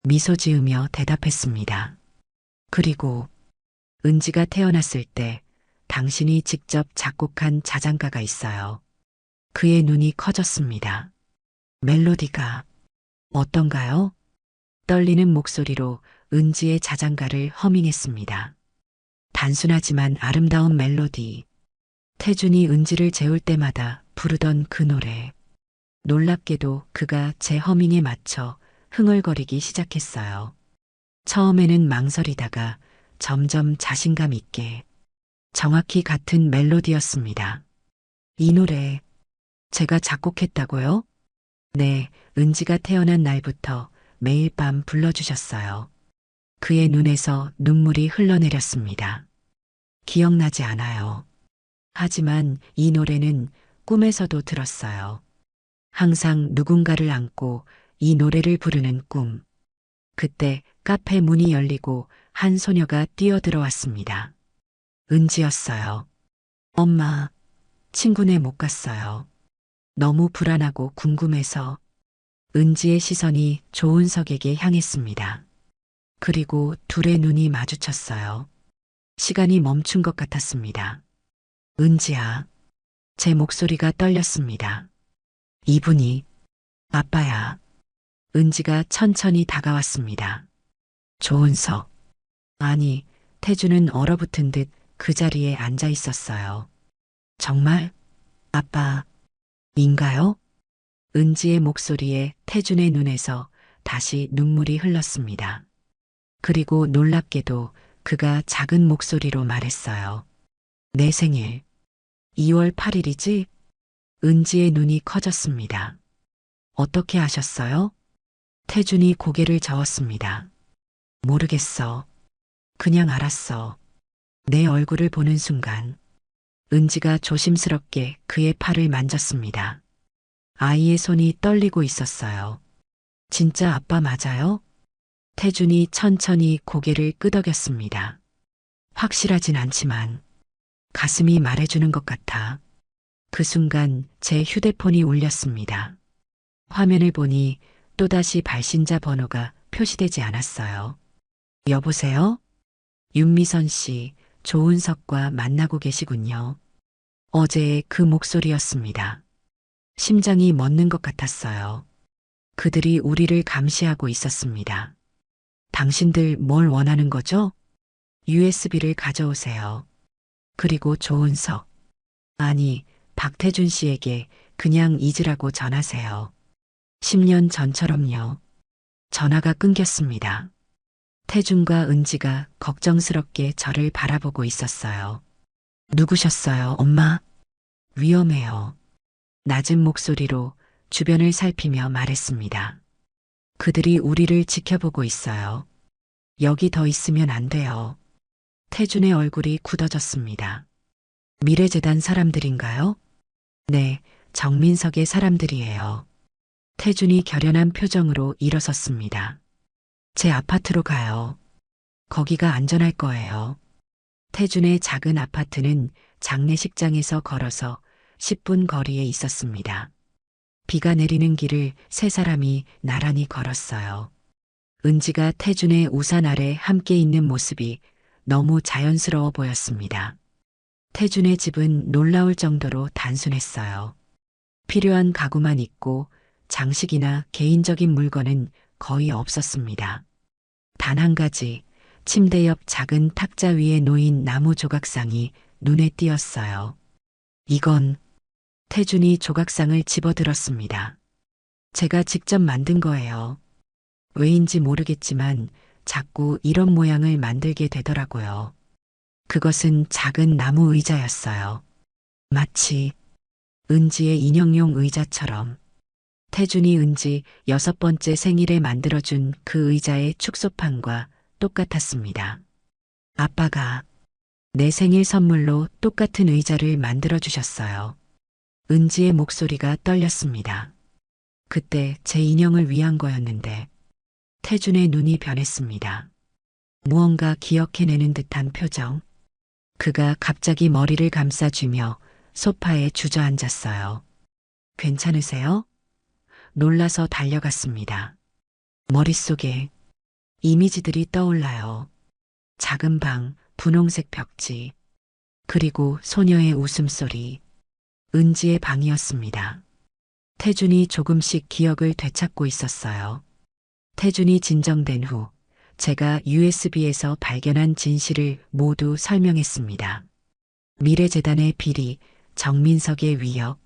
B: 미소 지으며 대답했습니다. 그리고 은지가 태어났을 때 당신이 직접 작곡한 자장가가 있어요. 그의 눈이 커졌습니다. 멜로디가 어떤가요? 떨리는 목소리로 은지의 자장가를 허밍했습니다. 단순하지만 아름다운 멜로디. 태준이 은지를 재울 때마다 부르던 그 노래. 놀랍게도 그가 제 허밍에 맞춰 흥얼거리기 시작했어요. 처음에는 망설이다가 점점 자신감 있게 정확히 같은 멜로디였습니다. 이 노래 제가 작곡했다고요? 네, 은지가 태어난 날부터 매일 밤 불러주셨어요. 그의 눈에서 눈물이 흘러내렸습니다. 기억나지 않아요. 하지만 이 노래는 꿈에서도 들었어요. 항상 누군가를 안고 이 노래를 부르는 꿈. 그때 카페 문이 열리고 한 소녀가 뛰어들어왔습니다. 은지였어요. 엄마, 친구네 못 갔어요. 너무 불안하고 궁금해서. 은지의 시선이 조은석에게 향했습니다. 그리고 둘의 눈이 마주쳤어요. 시간이 멈춘 것 같았습니다. 은지야, 제 목소리가 떨렸습니다. 이분이 아빠야. 은지가 천천히 다가왔습니다. 조은석. 아니, 태주는 얼어붙은 듯 그 자리에 앉아 있었어요. 정말? 아빠인가요? 은지의 목소리에 태준의 눈에서 다시 눈물이 흘렀습니다. 그리고 놀랍게도 그가 작은 목소리로 말했어요. 내 생일 2월 8일이지? 은지의 눈이 커졌습니다. 어떻게 아셨어요? 태준이 고개를 저었습니다. 모르겠어. 그냥 알았어. 내 얼굴을 보는 순간 은지가 조심스럽게 그의 팔을 만졌습니다. 아이의 손이 떨리고 있었어요. 진짜 아빠 맞아요? 태준이 천천히 고개를 끄덕였습니다. 확실하진 않지만 가슴이 말해주는 것 같아. 그 순간 제 휴대폰이 울렸습니다. 화면을 보니 또다시 발신자 번호가 표시되지 않았어요. 여보세요? 윤미선 씨, 조은석과 만나고 계시군요. 어제의 그 목소리였습니다. 심장이 멎는 것 같았어요. 그들이 우리를 감시하고 있었습니다. 당신들 뭘 원하는 거죠? USB를 가져오세요. 그리고 조은석. 아니, 박태준 씨에게 그냥 잊으라고 전하세요. 10년 전처럼요. 전화가 끊겼습니다. 태준과 은지가 걱정스럽게 저를 바라보고 있었어요. 누구셨어요, 엄마? 위험해요. 낮은 목소리로 주변을 살피며 말했습니다. 그들이 우리를 지켜보고 있어요. 여기 더 있으면 안 돼요. 태준의 얼굴이 굳어졌습니다. 미래재단 사람들인가요? 네, 정민석의 사람들이에요. 태준이 결연한 표정으로 일어섰습니다. 제 아파트로 가요. 거기가 안전할 거예요. 태준의 작은 아파트는 장례식장에서 걸어서 10분 거리에 있었습니다. 비가 내리는 길을 세 사람이 나란히 걸었어요. 은지가 태준의 우산 아래 함께 있는 모습이 너무 자연스러워 보였습니다. 태준의 집은 놀라울 정도로 단순했어요. 필요한 가구만 있고 장식이나 개인적인 물건은 거의 없었습니다. 단 한 가지, 침대 옆 작은 탁자 위에 놓인 나무 조각상이 눈에 띄었어요. 이건 태준이 조각상을 집어들었습니다. 제가 직접 만든 거예요. 왜인지 모르겠지만 자꾸 이런 모양을 만들게 되더라고요. 그것은 작은 나무 의자였어요. 마치 은지의 인형용 의자처럼. 태준이 은지 6번째 생일에 만들어준 그 의자의 축소판과 똑같았습니다. 아빠가 내 생일 선물로 똑같은 의자를 만들어주셨어요. 은지의 목소리가 떨렸습니다. 그때 제 인형을 위한 거였는데 태준의 눈이 변했습니다. 무언가 기억해내는 듯한 표정. 그가 갑자기 머리를 감싸쥐며 소파에 주저앉았어요. 괜찮으세요? 놀라서 달려갔습니다. 머릿속에 이미지들이 떠올라요. 작은 방, 분홍색 벽지, 그리고 소녀의 웃음소리. 은지의 방이었습니다. 태준이 조금씩 기억을 되찾고 있었어요. 태준이 진정된 후 제가 USB에서 발견한 진실을 모두 설명했습니다. 미래재단의 비리, 정민석의 위협,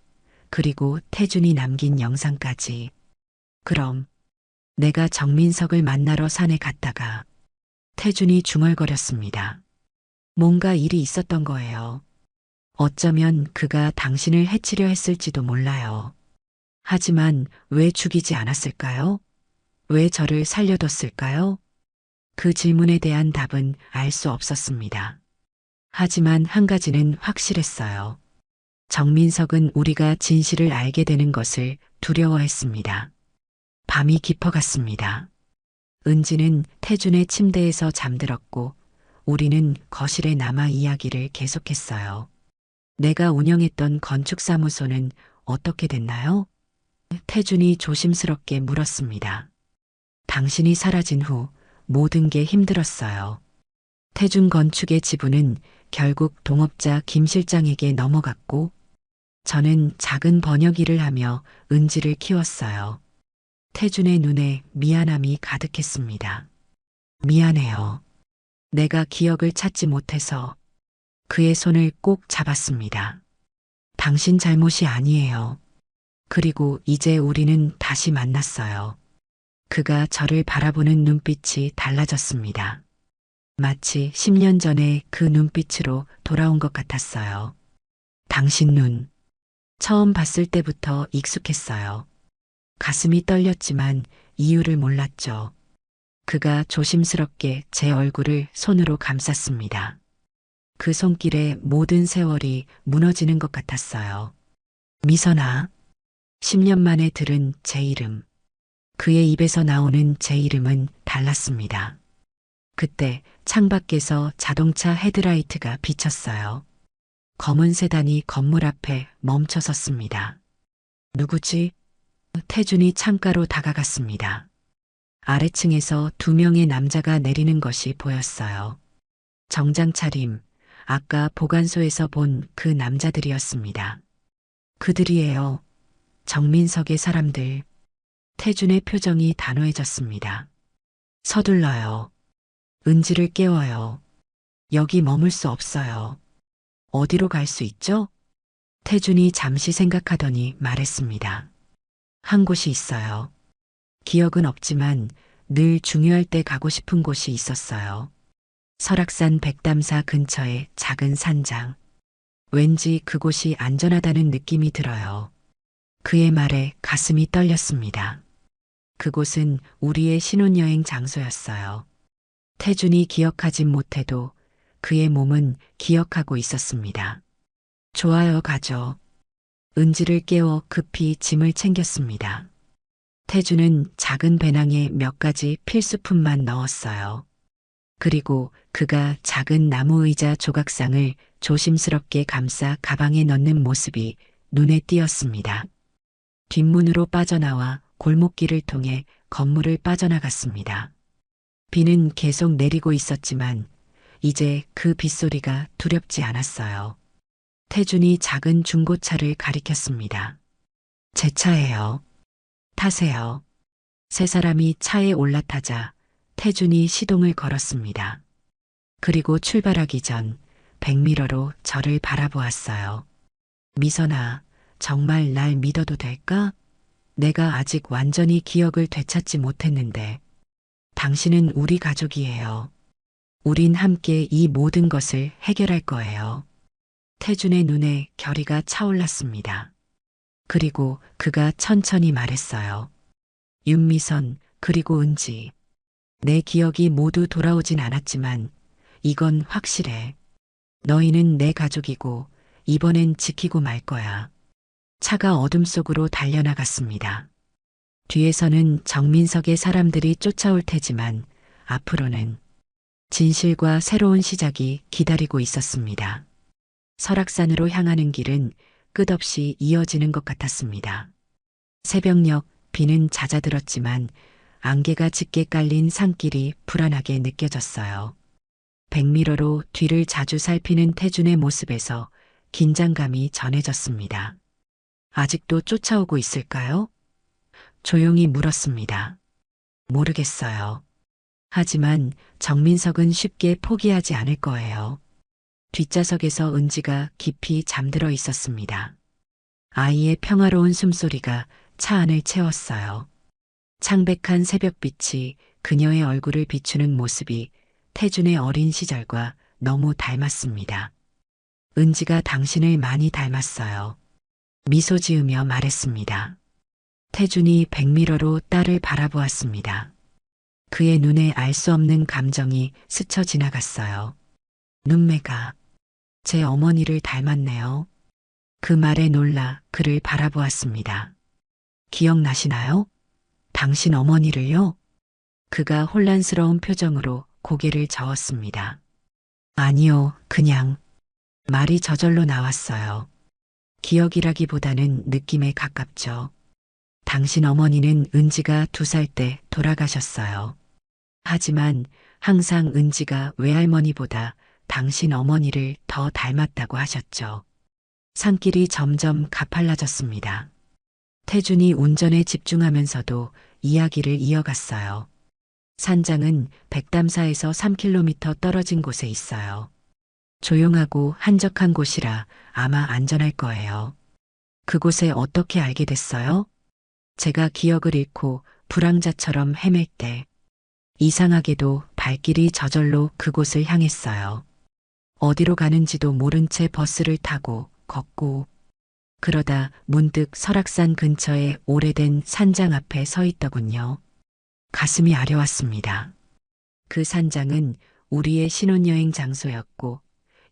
B: 그리고 태준이 남긴 영상까지. 그럼 내가 정민석을 만나러 산에 갔다가 태준이 중얼거렸습니다. 뭔가 일이 있었던 거예요. 어쩌면 그가 당신을 해치려 했을지도 몰라요. 하지만 왜 죽이지 않았을까요? 왜 저를 살려뒀을까요? 그 질문에 대한 답은 알 수 없었습니다. 하지만 한 가지는 확실했어요. 정민석은 우리가 진실을 알게 되는 것을 두려워했습니다. 밤이 깊어갔습니다. 은지는 태준의 침대에서 잠들었고 우리는 거실에 남아 이야기를 계속했어요. 내가 운영했던 건축사무소는 어떻게 됐나요? 태준이 조심스럽게 물었습니다. 당신이 사라진 후 모든 게 힘들었어요. 태준 건축의 지분은 결국 동업자 김 실장에게 넘어갔고 저는 작은 번역 일을 하며 은지를 키웠어요. 태준의 눈에 미안함이 가득했습니다. 미안해요. 내가 기억을 찾지 못해서. 그의 손을 꼭 잡았습니다. 당신 잘못이 아니에요. 그리고 이제 우리는 다시 만났어요. 그가 저를 바라보는 눈빛이 달라졌습니다. 마치 10년 전에 그 눈빛으로 돌아온 것 같았어요. 당신 눈. 처음 봤을 때부터 익숙했어요. 가슴이 떨렸지만 이유를 몰랐죠. 그가 조심스럽게 제 얼굴을 손으로 감쌌습니다. 그 손길에 모든 세월이 무너지는 것 같았어요. 미선아. 10년 만에 들은 제 이름. 그의 입에서 나오는 제 이름은 달랐습니다. 그때 창밖에서 자동차 헤드라이트가 비쳤어요. 검은 세단이 건물 앞에 멈춰 섰습니다. 누구지? 태준이 창가로 다가갔습니다. 아래층에서 두 명의 남자가 내리는 것이 보였어요. 정장 차림, 아까 보관소에서 본 그 남자들이었습니다. 그들이에요. 정민석의 사람들. 태준의 표정이 단호해졌습니다. 서둘러요. 은지를 깨워요. 여기 머물 수 없어요. 어디로 갈 수 있죠? 태준이 잠시 생각하더니 말했습니다. 한 곳이 있어요. 기억은 없지만 늘 중요할 때 가고 싶은 곳이 있었어요. 설악산 백담사 근처의 작은 산장. 왠지 그곳이 안전하다는 느낌이 들어요. 그의 말에 가슴이 떨렸습니다. 그곳은 우리의 신혼여행 장소였어요. 태준이 기억하진 못해도 그의 몸은 기억하고 있었습니다. 좋아요, 가죠. 은지를 깨워 급히 짐을 챙겼습니다. 태준은 작은 배낭에 몇 가지 필수품만 넣었어요. 그리고 그가 작은 나무 의자 조각상을 조심스럽게 감싸 가방에 넣는 모습이 눈에 띄었습니다. 뒷문으로 빠져나와 골목길을 통해 건물을 빠져나갔습니다. 비는 계속 내리고 있었지만 이제 그 빗소리가 두렵지 않았어요. 태준이 작은 중고차를 가리켰습니다. 제 차예요. 타세요. 세 사람이 차에 올라타자 태준이 시동을 걸었습니다. 그리고 출발하기 전 백미러로 저를 바라보았어요. 미선아, 정말 날 믿어도 될까? 내가 아직 완전히 기억을 되찾지 못했는데 당신은 우리 가족이에요. 우린 함께 이 모든 것을 해결할 거예요. 태준의 눈에 결의가 차올랐습니다. 그리고 그가 천천히 말했어요. 윤미선, 그리고 은지. 내 기억이 모두 돌아오진 않았지만 이건 확실해. 너희는 내 가족이고 이번엔 지키고 말 거야. 차가 어둠 속으로 달려나갔습니다. 뒤에서는 정민석의 사람들이 쫓아올 테지만 앞으로는 진실과 새로운 시작이 기다리고 있었습니다. 설악산으로 향하는 길은 끝없이 이어지는 것 같았습니다. 새벽녘 비는 잦아들었지만 안개가 짙게 깔린 산길이 불안하게 느껴졌어요. 백미러로 뒤를 자주 살피는 태준의 모습에서 긴장감이 전해졌습니다. 아직도 쫓아오고 있을까요? 조용히 물었습니다. 모르겠어요. 하지만 정민석은 쉽게 포기하지 않을 거예요. 뒷좌석에서 은지가 깊이 잠들어 있었습니다. 아이의 평화로운 숨소리가 차 안을 채웠어요. 창백한 새벽빛이 그녀의 얼굴을 비추는 모습이 태준의 어린 시절과 너무 닮았습니다. 은지가 당신을 많이 닮았어요. 미소 지으며 말했습니다. 태준이 백미러로 딸을 바라보았습니다. 그의 눈에 알 수 없는 감정이 스쳐 지나갔어요. 눈매가 제 어머니를 닮았네요. 그 말에 놀라 그를 바라보았습니다. 기억나시나요? 당신 어머니를요? 그가 혼란스러운 표정으로 고개를 저었습니다. 아니요, 그냥 말이 저절로 나왔어요. 기억이라기보다는 느낌에 가깝죠. 당신 어머니는 은지가 2살 때 돌아가셨어요. 하지만 항상 은지가 외할머니보다 당신 어머니를 더 닮았다고 하셨죠. 산길이 점점 가팔라졌습니다. 태준이 운전에 집중하면서도 이야기를 이어갔어요. 산장은 백담사에서 3km 떨어진 곳에 있어요. 조용하고 한적한 곳이라 아마 안전할 거예요. 그곳에 어떻게 알게 됐어요? 제가 기억을 잃고 불황자처럼 헤맬 때 이상하게도 발길이 저절로 그곳을 향했어요. 어디로 가는지도 모른 채 버스를 타고 걷고 그러다 문득 설악산 근처의 오래된 산장 앞에 서 있더군요. 가슴이 아려왔습니다. 그 산장은 우리의 신혼여행 장소였고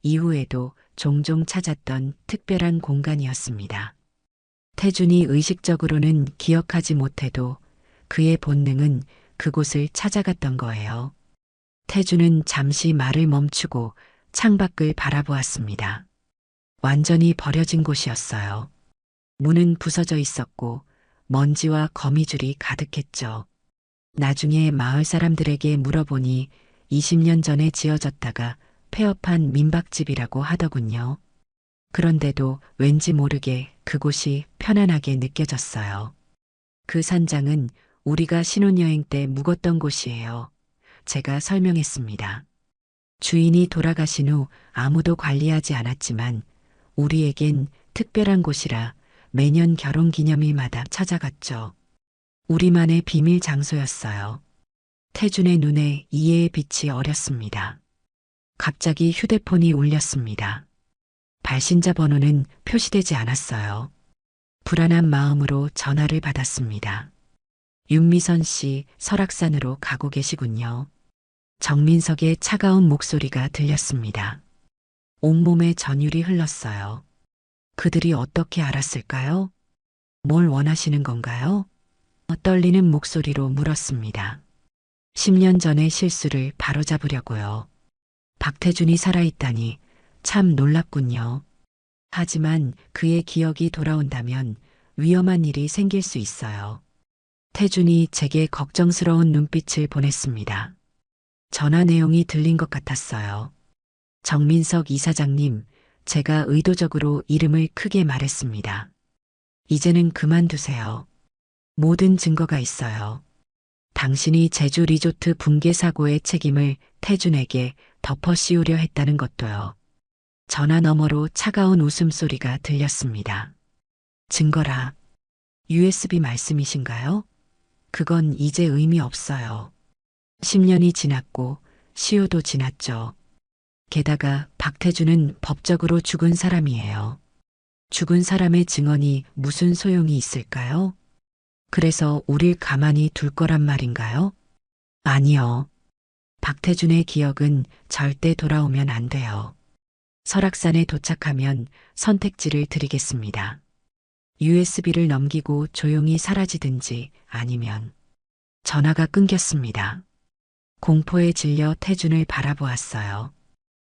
B: 이후에도 종종 찾았던 특별한 공간이었습니다. 태준이 의식적으로는 기억하지 못해도 그의 본능은 그곳을 찾아갔던 거예요. 태준은 잠시 말을 멈추고 창밖을 바라보았습니다. 완전히 버려진 곳이었어요. 문은 부서져 있었고 먼지와 거미줄이 가득했죠. 나중에 마을 사람들에게 물어보니 20년 전에 지어졌다가 폐업한 민박집이라고 하더군요. 그런데도 왠지 모르게 그곳이 편안하게 느껴졌어요. 그 산장은 우리가 신혼여행 때 묵었던 곳이에요. 제가 설명했습니다. 주인이 돌아가신 후 아무도 관리하지 않았지만 우리에겐 특별한 곳이라 매년 결혼기념일마다 찾아갔죠. 우리만의 비밀 장소였어요. 태준의 눈에 이해의 빛이 어렸습니다. 갑자기 휴대폰이 울렸습니다. 발신자 번호는 표시되지 않았어요. 불안한 마음으로 전화를 받았습니다. 윤미선 씨 설악산으로 가고 계시군요. 정민석의 차가운 목소리가 들렸습니다. 온몸에 전율이 흘렀어요. 그들이 어떻게 알았을까요? 뭘 원하시는 건가요? 떨리는 목소리로 물었습니다. 10년 전의 실수를 바로잡으려고요. 박태준이 살아있다니 참 놀랍군요. 하지만 그의 기억이 돌아온다면 위험한 일이 생길 수 있어요. 태준이 제게 걱정스러운 눈빛을 보냈습니다. 전화 내용이 들린 것 같았어요. 정민석 이사장님, 제가 의도적으로 이름을 크게 말했습니다. 이제는 그만두세요. 모든 증거가 있어요. 당신이 제주 리조트 붕괴 사고의 책임을 태준에게 덮어 씌우려 했다는 것도요. 전화 너머로 차가운 웃음소리가 들렸습니다. 증거라. USB 말씀이신가요? 그건 이제 의미 없어요. 10년이 지났고 시효도 지났죠. 게다가 박태준은 법적으로 죽은 사람이에요. 죽은 사람의 증언이 무슨 소용이 있을까요? 그래서 우릴 가만히 둘 거란 말인가요? 아니요. 박태준의 기억은 절대 돌아오면 안 돼요. 설악산에 도착하면 선택지를 드리겠습니다. USB를 넘기고 조용히 사라지든지 아니면 전화가 끊겼습니다. 공포에 질려 태준을 바라보았어요.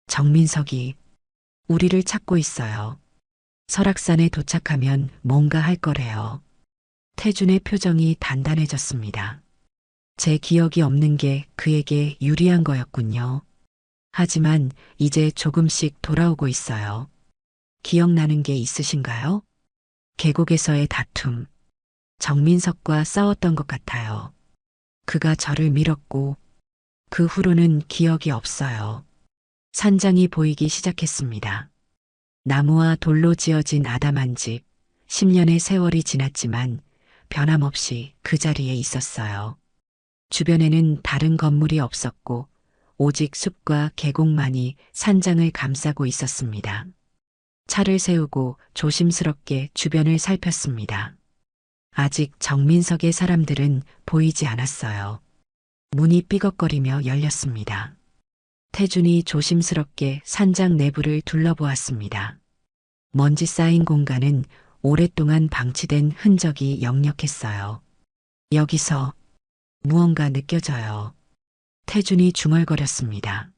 B: 정민석이 우리를 찾고 있어요. 설악산에 도착하면 뭔가 할 거래요. 태준의 표정이 단단해졌습니다. 제 기억이 없는 게 그에게 유리한 거였군요. 하지만 이제 조금씩 돌아오고 있어요. 기억나는 게 있으신가요? 계곡에서의 다툼. 정민석과 싸웠던 것 같아요. 그가 저를 밀었고 그 후로는 기억이 없어요. 산장이 보이기 시작했습니다. 나무와 돌로 지어진 아담한 집. 10년의 세월이 지났지만 변함없이 그 자리에 있었어요. 주변에는 다른 건물이 없었고 오직 숲과 계곡만이 산장을 감싸고 있었습니다. 차를 세우고 조심스럽게 주변을 살폈습니다. 아직 정민석의 사람들은 보이지 않았어요. 문이 삐걱거리며 열렸습니다. 태준이 조심스럽게 산장 내부를 둘러보았습니다. 먼지 쌓인 공간은 오랫동안 방치된 흔적이 역력했어요. 여기서 무언가 느껴져요. 태준이 중얼거렸습니다.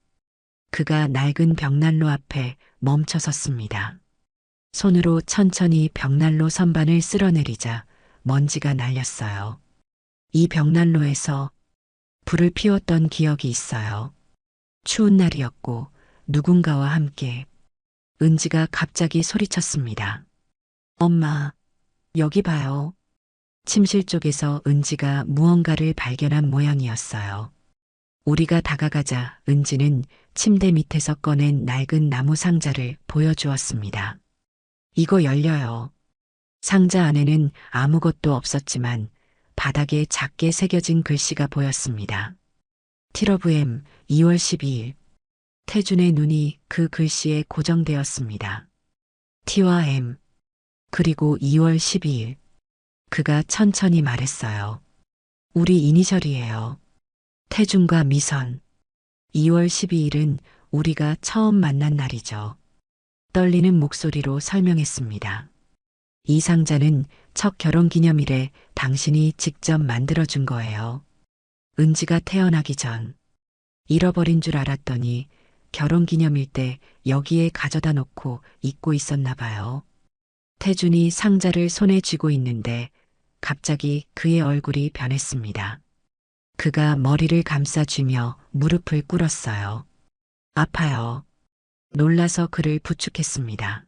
B: 그가 낡은 벽난로 앞에 멈춰 섰습니다. 손으로 천천히 벽난로 선반을 쓸어내리자 먼지가 날렸어요. 이 벽난로에서 불을 피웠던 기억이 있어요. 추운 날이었고 누군가와 함께. 은지가 갑자기 소리쳤습니다. 엄마, 여기 봐요. 침실 쪽에서 은지가 무언가를 발견한 모양이었어요. 우리가 다가가자 은지는 침대 밑에서 꺼낸 낡은 나무 상자를 보여주었습니다. 이거 열려요. 상자 안에는 아무것도 없었지만 바닥에 작게 새겨진 글씨가 보였습니다. 티러브엠 2월 12일. 태준의 눈이 그 글씨에 고정되었습니다. T와 M. 그리고 2월 12일. 그가 천천히 말했어요. 우리 이니셜이에요. 태준과 미선. 2월 12일은 우리가 처음 만난 날이죠. 떨리는 목소리로 설명했습니다. 이 상자는 첫 결혼 기념일에 당신이 직접 만들어준 거예요. 은지가 태어나기 전. 잃어버린 줄 알았더니 결혼 기념일 때 여기에 가져다 놓고 잊고 있었나 봐요. 태준이 상자를 손에 쥐고 있는데 갑자기 그의 얼굴이 변했습니다. 그가 머리를 감싸 쥐며 무릎을 꿇었어요. 아파요. 놀라서 그를 부축했습니다.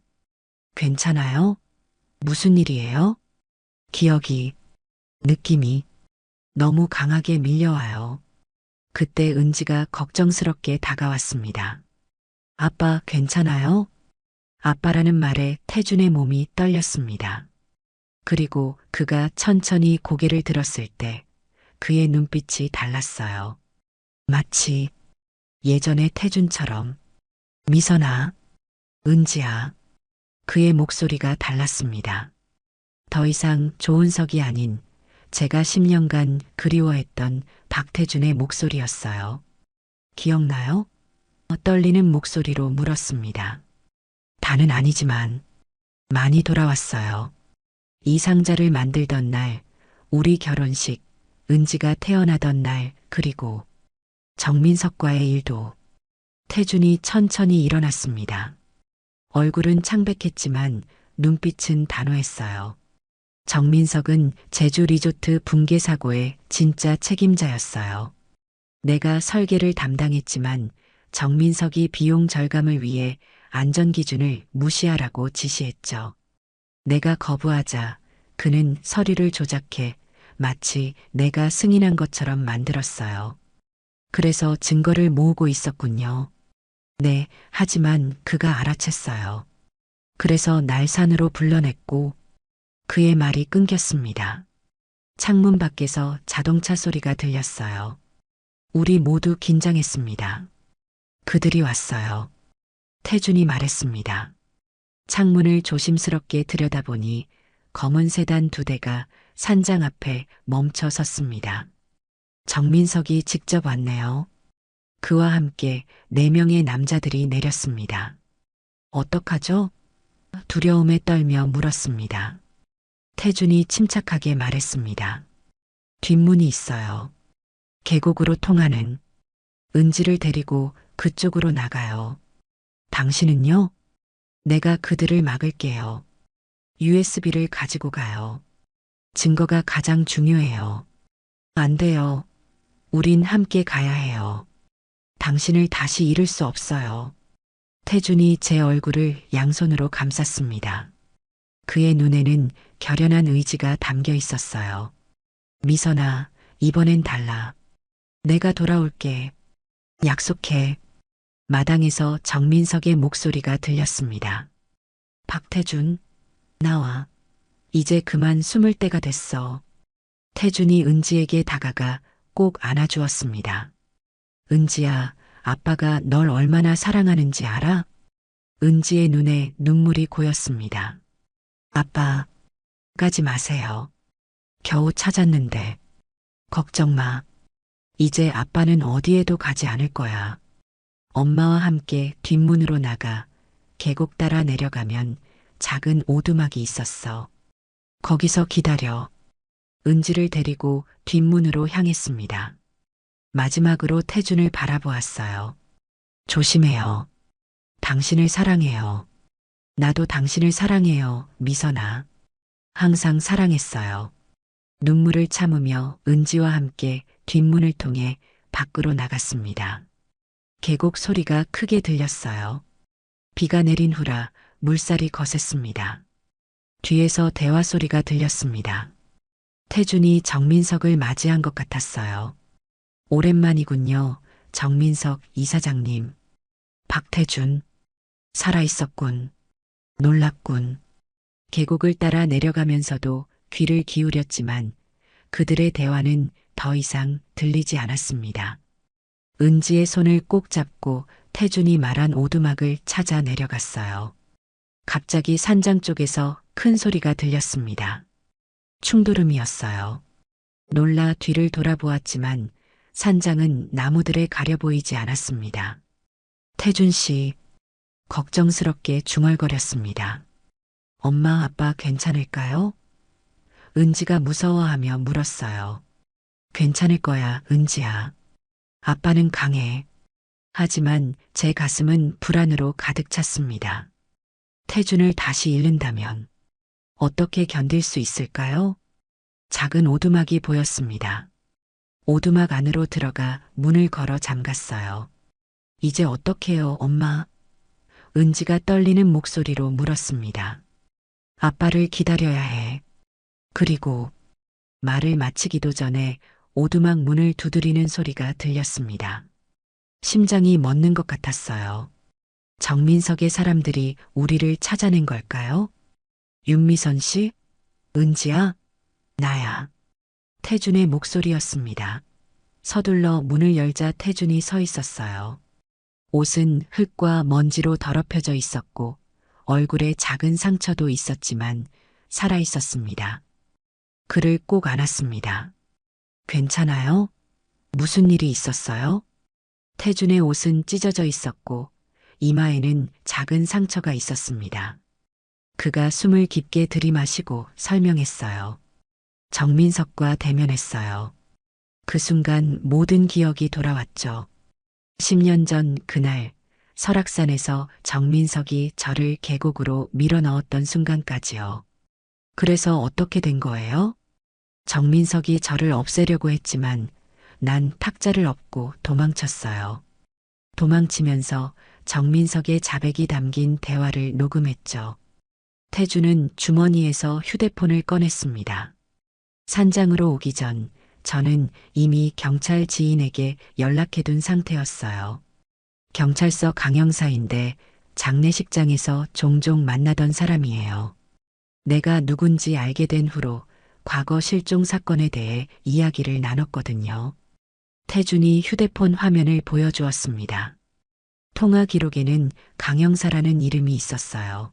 B: 괜찮아요? 무슨 일이에요? 기억이, 느낌이 너무 강하게 밀려와요. 그때 은지가 걱정스럽게 다가왔습니다. 아빠 괜찮아요? 아빠라는 말에 태준의 몸이 떨렸습니다. 그리고 그가 천천히 고개를 들었을 때 그의 눈빛이 달랐어요. 마치 예전의 태준처럼. 미선아, 은지야. 그의 목소리가 달랐습니다. 더 이상 조은석이 아닌 제가 10년간 그리워했던 박태준의 목소리였어요. 기억나요? 떨리는 목소리로 물었습니다. 다는 아니지만 많이 돌아왔어요. 이 상자를 만들던 날, 우리 결혼식, 은지가 태어나던 날, 그리고 정민석과의 일도. 태준이 천천히 일어났습니다. 얼굴은 창백했지만 눈빛은 단호했어요. 정민석은 제주 리조트 붕괴 사고의 진짜 책임자였어요. 내가 설계를 담당했지만 정민석이 비용 절감을 위해 안전 기준을 무시하라고 지시했죠. 내가 거부하자 그는 서류를 조작해 마치 내가 승인한 것처럼 만들었어요. 그래서 증거를 모으고 있었군요. 네, 하지만 그가 알아챘어요. 그래서 날 산으로 불러냈고 그의 말이 끊겼습니다. 창문 밖에서 자동차 소리가 들렸어요. 우리 모두 긴장했습니다. 그들이 왔어요. 태준이 말했습니다. 창문을 조심스럽게 들여다보니 검은 세단 2대가 산장 앞에 멈춰 섰습니다. 정민석이 직접 왔네요. 그와 함께 4명의 남자들이 내렸습니다. 어떡하죠? 두려움에 떨며 물었습니다. 태준이 침착하게 말했습니다. 뒷문이 있어요. 계곡으로 통하는. 은지를 데리고 그쪽으로 나가요. 당신은요? 내가 그들을 막을게요. USB를 가지고 가요. 증거가 가장 중요해요. 안 돼요. 우린 함께 가야 해요. 당신을 다시 잃을 수 없어요. 태준이 제 얼굴을 양손으로 감쌌습니다. 그의 눈에는 결연한 의지가 담겨 있었어요. 미선아, 이번엔 달라. 내가 돌아올게. 약속해. 마당에서 정민석의 목소리가 들렸습니다. 박태준, 나와. 이제 그만 숨을 때가 됐어. 태준이 은지에게 다가가 꼭 안아주었습니다. 은지야, 아빠가 널 얼마나 사랑하는지 알아? 은지의 눈에 눈물이 고였습니다. 아빠, 가지 마세요. 겨우 찾았는데. 걱정 마. 이제 아빠는 어디에도 가지 않을 거야. 엄마와 함께 뒷문으로 나가 계곡 따라 내려가면 작은 오두막이 있었어. 거기서 기다려. 은지를 데리고 뒷문으로 향했습니다. 마지막으로 태준을 바라보았어요. 조심해요. 당신을 사랑해요. 나도 당신을 사랑해요, 미선아. 항상 사랑했어요. 눈물을 참으며 은지와 함께 뒷문을 통해 밖으로 나갔습니다. 계곡 소리가 크게 들렸어요. 비가 내린 후라 물살이 거셌습니다. 뒤에서 대화 소리가 들렸습니다. 태준이 정민석을 맞이한 것 같았어요. 오랜만이군요, 정민석 이사장님. 박태준. 살아있었군. 놀랍군. 계곡을 따라 내려가면서도 귀를 기울였지만 그들의 대화는 더 이상 들리지 않았습니다. 은지의 손을 꼭 잡고 태준이 말한 오두막을 찾아 내려갔어요. 갑자기 산장 쪽에서 큰 소리가 들렸습니다. 충돌음이었어요. 놀라 뒤를 돌아보았지만 산장은 나무들에 가려 보이지 않았습니다. 태준 씨, 걱정스럽게 중얼거렸습니다. 엄마, 아빠 괜찮을까요? 은지가 무서워하며 물었어요. 괜찮을 거야, 은지야. 아빠는 강해. 하지만 제 가슴은 불안으로 가득 찼습니다. 태준을 다시 잃는다면 어떻게 견딜 수 있을까요? 작은 오두막이 보였습니다. 오두막 안으로 들어가 문을 걸어 잠갔어요. 이제 어떡해요, 엄마? 은지가 떨리는 목소리로 물었습니다. 아빠를 기다려야 해. 그리고 말을 마치기도 전에 오두막 문을 두드리는 소리가 들렸습니다. 심장이 멎는 것 같았어요. 정민석의 사람들이 우리를 찾아낸 걸까요? 윤미선 씨? 은지야? 나야. 태준의 목소리였습니다. 서둘러 문을 열자 태준이 서 있었어요. 옷은 흙과 먼지로 더럽혀져 있었고 얼굴에 작은 상처도 있었지만 살아 있었습니다. 그를 꼭 안았습니다. 괜찮아요? 무슨 일이 있었어요? 태준의 옷은 찢어져 있었고 이마에는 작은 상처가 있었습니다. 그가 숨을 깊게 들이마시고 설명했어요. 정민석과 대면했어요. 그 순간 모든 기억이 돌아왔죠. 10년 전 그날 설악산에서 정민석이 저를 계곡으로 밀어 넣었던 순간까지요. 그래서 어떻게 된 거예요? 정민석이 저를 없애려고 했지만 난 탁자를 엎고 도망쳤어요. 도망치면서 정민석의 자백이 담긴 대화를 녹음했죠. 태주는 주머니에서 휴대폰을 꺼냈습니다. 산장으로 오기 전 저는 이미 경찰 지인에게 연락해둔 상태였어요. 경찰서 강형사인데 장례식장에서 종종 만나던 사람이에요. 내가 누군지 알게 된 후로 과거 실종 사건에 대해 이야기를 나눴거든요. 태준이 휴대폰 화면을 보여주었습니다. 통화 기록에는 강형사라는 이름이 있었어요.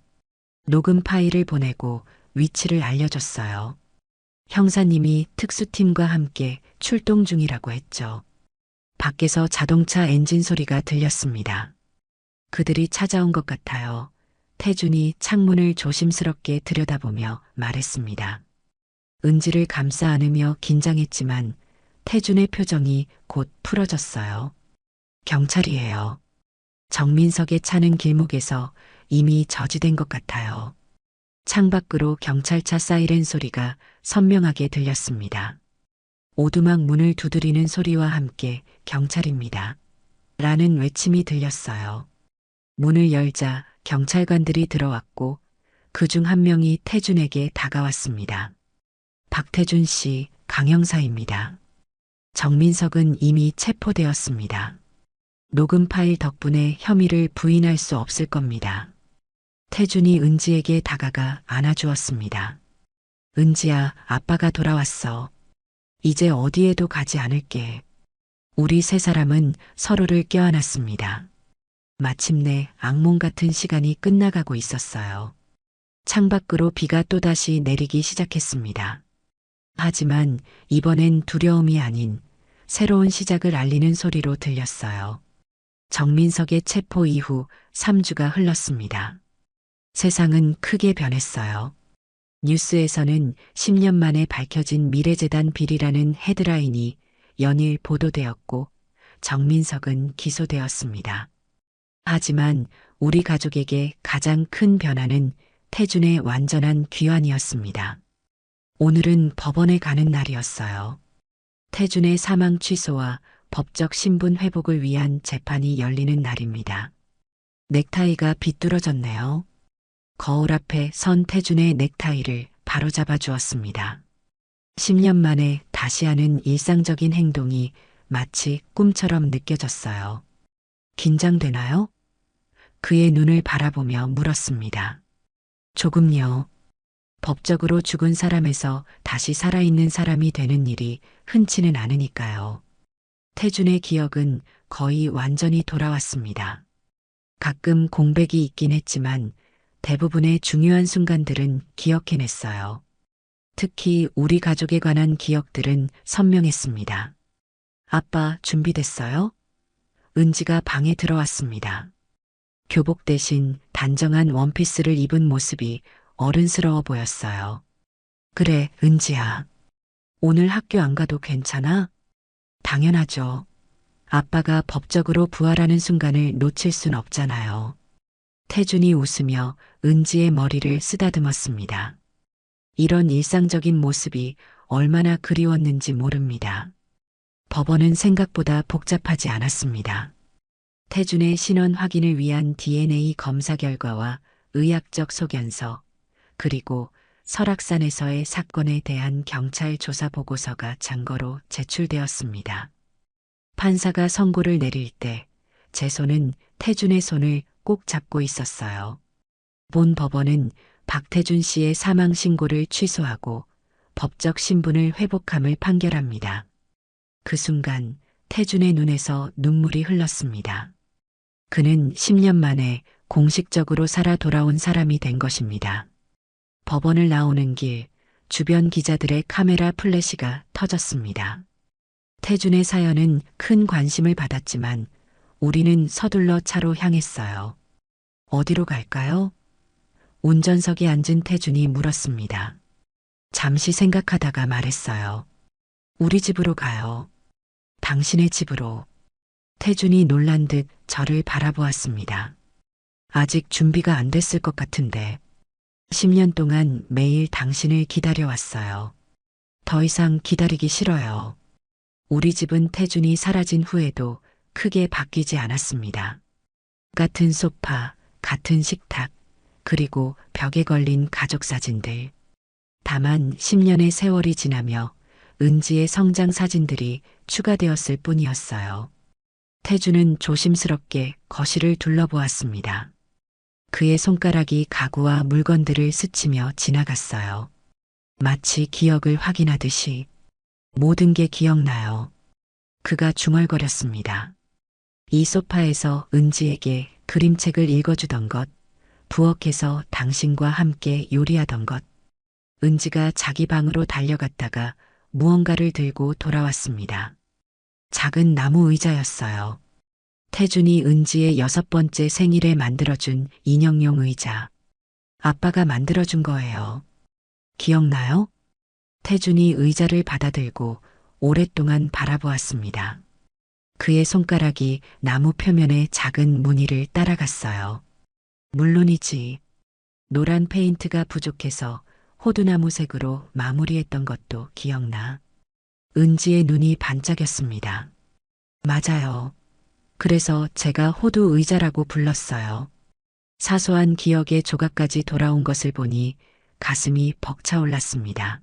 B: 녹음 파일을 보내고 위치를 알려줬어요. 형사님이 특수팀과 함께 출동 중이라고 했죠. 밖에서 자동차 엔진 소리가 들렸습니다. 그들이 찾아온 것 같아요. 태준이 창문을 조심스럽게 들여다보며 말했습니다. 은지를 감싸 안으며 긴장했지만 태준의 표정이 곧 풀어졌어요. 경찰이에요. 정민석의 차는 길목에서 이미 저지된 것 같아요. 창밖으로 경찰차 사이렌 소리가 선명하게 들렸습니다. 오두막 문을 두드리는 소리와 함께 경찰입니다. 라는 외침이 들렸어요. 문을 열자 경찰관들이 들어왔고 그중 한 명이 태준에게 다가왔습니다. 박태준 씨, 강형사입니다. 정민석은 이미 체포되었습니다. 녹음 파일 덕분에 혐의를 부인할 수 없을 겁니다. 태준이 은지에게 다가가 안아주었습니다. 은지야, 아빠가 돌아왔어. 이제 어디에도 가지 않을게. 우리 세 사람은 서로를 껴안았습니다. 마침내 악몽 같은 시간이 끝나가고 있었어요. 창밖으로 비가 또다시 내리기 시작했습니다. 하지만 이번엔 두려움이 아닌 새로운 시작을 알리는 소리로 들렸어요. 정민석의 체포 이후 3주가 흘렀습니다. 세상은 크게 변했어요. 뉴스에서는 10년 만에 밝혀진 미래재단 비리라는 헤드라인이 연일 보도되었고 정민석은 기소되었습니다. 하지만 우리 가족에게 가장 큰 변화는 태준의 완전한 귀환이었습니다. 오늘은 법원에 가는 날이었어요. 태준의 사망 취소와 법적 신분 회복을 위한 재판이 열리는 날입니다. 넥타이가 비뚤어졌네요. 거울 앞에 선 태준의 넥타이를 바로잡아 주었습니다. 10년 만에 다시 하는 일상적인 행동이 마치 꿈처럼 느껴졌어요. 긴장되나요? 그의 눈을 바라보며 물었습니다. 조금요. 법적으로 죽은 사람에서 다시 살아있는 사람이 되는 일이 흔치는 않으니까요. 태준의 기억은 거의 완전히 돌아왔습니다. 가끔 공백이 있긴 했지만 대부분의 중요한 순간들은 기억해냈어요. 특히 우리 가족에 관한 기억들은 선명했습니다. 아빠, 준비됐어요? 은지가 방에 들어왔습니다. 교복 대신 단정한 원피스를 입은 모습이 어른스러워 보였어요. 그래, 은지야. 오늘 학교 안 가도 괜찮아? 당연하죠. 아빠가 법적으로 부활하는 순간을 놓칠 순 없잖아요. 태준이 웃으며 은지의 머리를 쓰다듬었습니다. 이런 일상적인 모습이 얼마나 그리웠는지 모릅니다. 법원은 생각보다 복잡하지 않았습니다. 태준의 신원 확인을 위한 DNA 검사 결과와 의학적 소견서, 그리고 설악산에서의 사건에 대한 경찰 조사 보고서가 장거로 제출되었습니다. 판사가 선고를 내릴 때 제 손은 태준의 손을 꼭 잡고 있었어요. 본 법원은 박태준 씨의 사망 신고를 취소하고 법적 신분을 회복함을 판결합니다. 그 순간 태준의 눈에서 눈물이 흘렀습니다. 그는 10년 만에 공식적으로 살아 돌아온 사람이 된 것입니다. 법원을 나오는 길, 주변 기자들의 카메라 플래시가 터졌습니다. 태준의 사연은 큰 관심을 받았지만 우리는 서둘러 차로 향했어요. 어디로 갈까요? 운전석에 앉은 태준이 물었습니다. 잠시 생각하다가 말했어요. 우리 집으로 가요. 당신의 집으로. 태준이 놀란 듯 저를 바라보았습니다. 아직 준비가 안 됐을 것 같은데. 10년 동안 매일 당신을 기다려왔어요. 더 이상 기다리기 싫어요. 우리 집은 태준이 사라진 후에도 크게 바뀌지 않았습니다. 같은 소파, 같은 식탁, 그리고 벽에 걸린 가족 사진들. 다만 10년의 세월이 지나며 은지의 성장 사진들이 추가되었을 뿐이었어요. 태준은 조심스럽게 거실을 둘러보았습니다. 그의 손가락이 가구와 물건들을 스치며 지나갔어요. 마치 기억을 확인하듯이. 모든 게 기억나요. 그가 중얼거렸습니다. 이 소파에서 은지에게 그림책을 읽어주던 것, 부엌에서 당신과 함께 요리하던 것. 은지가 자기 방으로 달려갔다가 무언가를 들고 돌아왔습니다. 작은 나무 의자였어요. 태준이 은지의 6번째 생일에 만들어준 인형용 의자. 아빠가 만들어준 거예요. 기억나요? 태준이 의자를 받아들고 오랫동안 바라보았습니다. 그의 손가락이 나무 표면의 작은 무늬를 따라갔어요. 물론이지. 노란 페인트가 부족해서 호두나무색으로 마무리했던 것도 기억나. 은지의 눈이 반짝였습니다. 맞아요. 그래서 제가 호두 의자라고 불렀어요. 사소한 기억의 조각까지 돌아온 것을 보니 가슴이 벅차올랐습니다.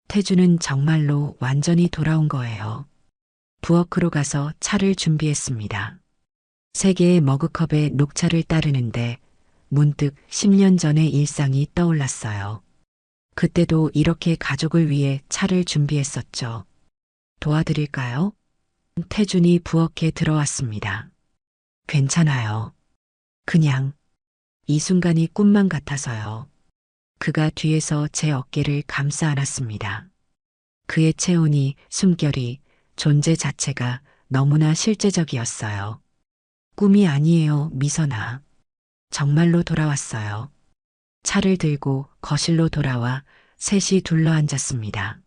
B: 태준은 정말로 완전히 돌아온 거예요. 부엌으로 가서 차를 준비했습니다. 3개의 머그컵에 녹차를 따르는데 문득 10년 전의 일상이 떠올랐어요. 그때도 이렇게 가족을 위해 차를 준비했었죠. 도와드릴까요? 태준이 부엌에 들어왔습니다. 괜찮아요. 그냥 이 순간이 꿈만 같아서요. 그가 뒤에서 제 어깨를 감싸 안았습니다. 그의 체온이, 숨결이, 존재 자체가 너무나 실제적이었어요. 꿈이 아니에요, 미선아. 정말로 돌아왔어요. 차를 들고 거실로 돌아와 셋이 둘러앉았습니다.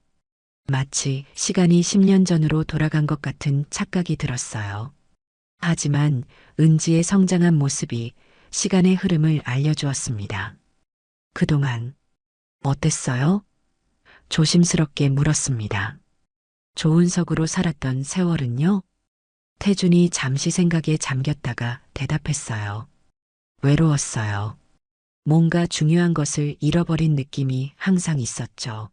B: 마치 시간이 10년 전으로 돌아간 것 같은 착각이 들었어요. 하지만 은지의 성장한 모습이 시간의 흐름을 알려주었습니다. 그동안 어땠어요? 조심스럽게 물었습니다. 조은석으로 살았던 세월은요? 태준이 잠시 생각에 잠겼다가 대답했어요. 외로웠어요. 뭔가 중요한 것을 잃어버린 느낌이 항상 있었죠.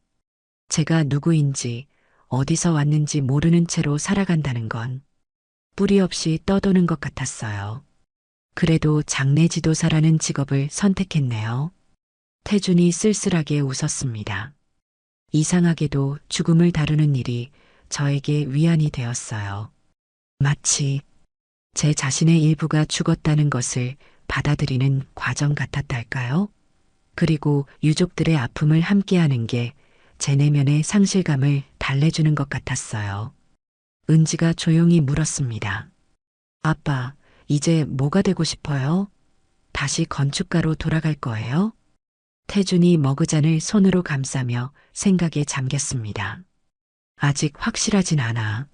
B: 제가 누구인지, 어디서 왔는지 모르는 채로 살아간다는 건 뿌리 없이 떠도는 것 같았어요. 그래도 장례 지도사라는 직업을 선택했네요. 태준이 쓸쓸하게 웃었습니다. 이상하게도 죽음을 다루는 일이 저에게 위안이 되었어요. 마치 제 자신의 일부가 죽었다는 것을 받아들이는 과정 같았달까요? 그리고 유족들의 아픔을 함께하는 게 제 내면의 상실감을 달래주는 것 같았어요. 은지가 조용히 물었습니다. 아빠, 이제 뭐가 되고 싶어요? 다시 건축가로 돌아갈 거예요? 태준이 머그잔을 손으로 감싸며 생각에 잠겼습니다. 아직 확실하진 않아.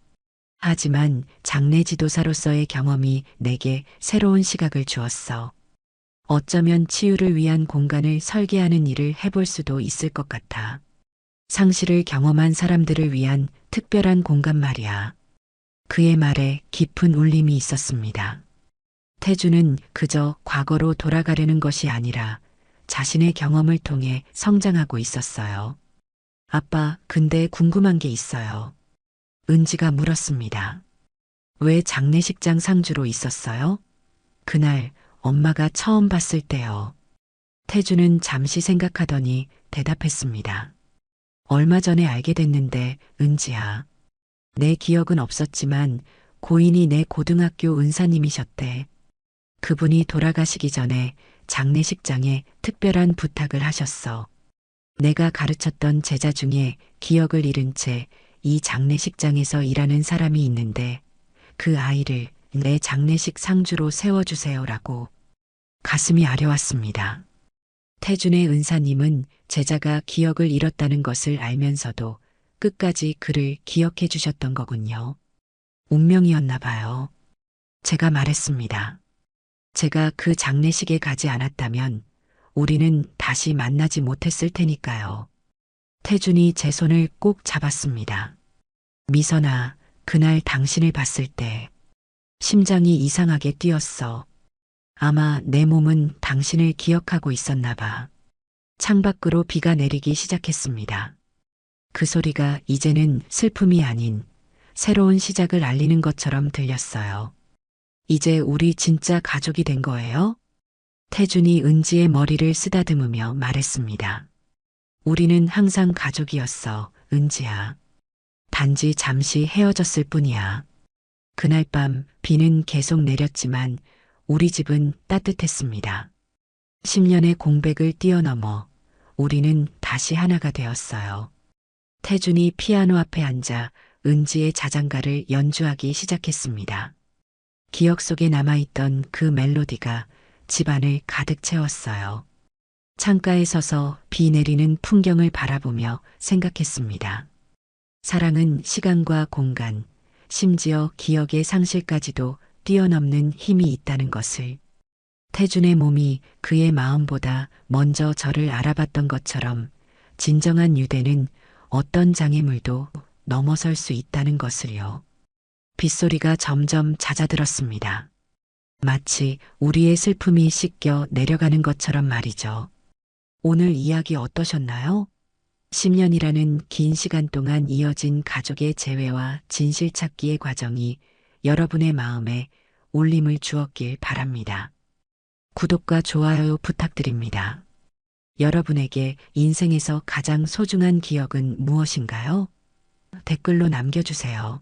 B: 하지만 장례 지도사로서의 경험이 내게 새로운 시각을 주었어. 어쩌면 치유를 위한 공간을 설계하는 일을 해볼 수도 있을 것 같아. 상실을 경험한 사람들을 위한 특별한 공간 말이야. 그의 말에 깊은 울림이 있었습니다. 태주는 그저 과거로 돌아가려는 것이 아니라 자신의 경험을 통해 성장하고 있었어요. 아빠, 근데 궁금한 게 있어요. 은지가 물었습니다. 왜 장례식장 상주로 있었어요? 그날 엄마가 처음 봤을 때요. 태주는 잠시 생각하더니 대답했습니다. 얼마 전에 알게 됐는데, 은지야. 내 기억은 없었지만 고인이 내 고등학교 은사님이셨대. 그분이 돌아가시기 전에 장례식장에 특별한 부탁을 하셨어. 내가 가르쳤던 제자 중에 기억을 잃은 채 이 장례식장에서 일하는 사람이 있는데 그 아이를 내 장례식 상주로 세워주세요라고. 가슴이 아려왔습니다. 태준의 은사님은 제자가 기억을 잃었다는 것을 알면서도 끝까지 그를 기억해 주셨던 거군요. 운명이었나 봐요. 제가 말했습니다. 제가 그 장례식에 가지 않았다면 우리는 다시 만나지 못했을 테니까요. 태준이 제 손을 꼭 잡았습니다. 미선아, 그날 당신을 봤을 때 심장이 이상하게 뛰었어. 아마 내 몸은 당신을 기억하고 있었나 봐. 창밖으로 비가 내리기 시작했습니다. 그 소리가 이제는 슬픔이 아닌 새로운 시작을 알리는 것처럼 들렸어요. 이제 우리 진짜 가족이 된 거예요? 태준이 은지의 머리를 쓰다듬으며 말했습니다. 우리는 항상 가족이었어, 은지야. 단지 잠시 헤어졌을 뿐이야. 그날 밤 비는 계속 내렸지만 우리 집은 따뜻했습니다. 10년의 공백을 뛰어넘어 우리는 다시 하나가 되었어요. 태준이 피아노 앞에 앉아 은지의 자장가를 연주하기 시작했습니다. 기억 속에 남아있던 그 멜로디가 집안을 가득 채웠어요. 창가에 서서 비 내리는 풍경을 바라보며 생각했습니다. 사랑은 시간과 공간, 심지어 기억의 상실까지도 뛰어넘는 힘이 있다는 것을. 태준의 몸이 그의 마음보다 먼저 저를 알아봤던 것처럼 진정한 유대는 어떤 장애물도 넘어설 수 있다는 것을요. 빗소리가 점점 잦아들었습니다. 마치 우리의 슬픔이 씻겨 내려가는 것처럼 말이죠. 오늘 이야기 어떠셨나요? 10년이라는 긴 시간 동안 이어진 가족의 재회와 진실 찾기의 과정이 여러분의 마음에 울림을 주었길 바랍니다. 구독과 좋아요 부탁드립니다. 여러분에게 인생에서 가장 소중한 기억은 무엇인가요? 댓글로 남겨주세요.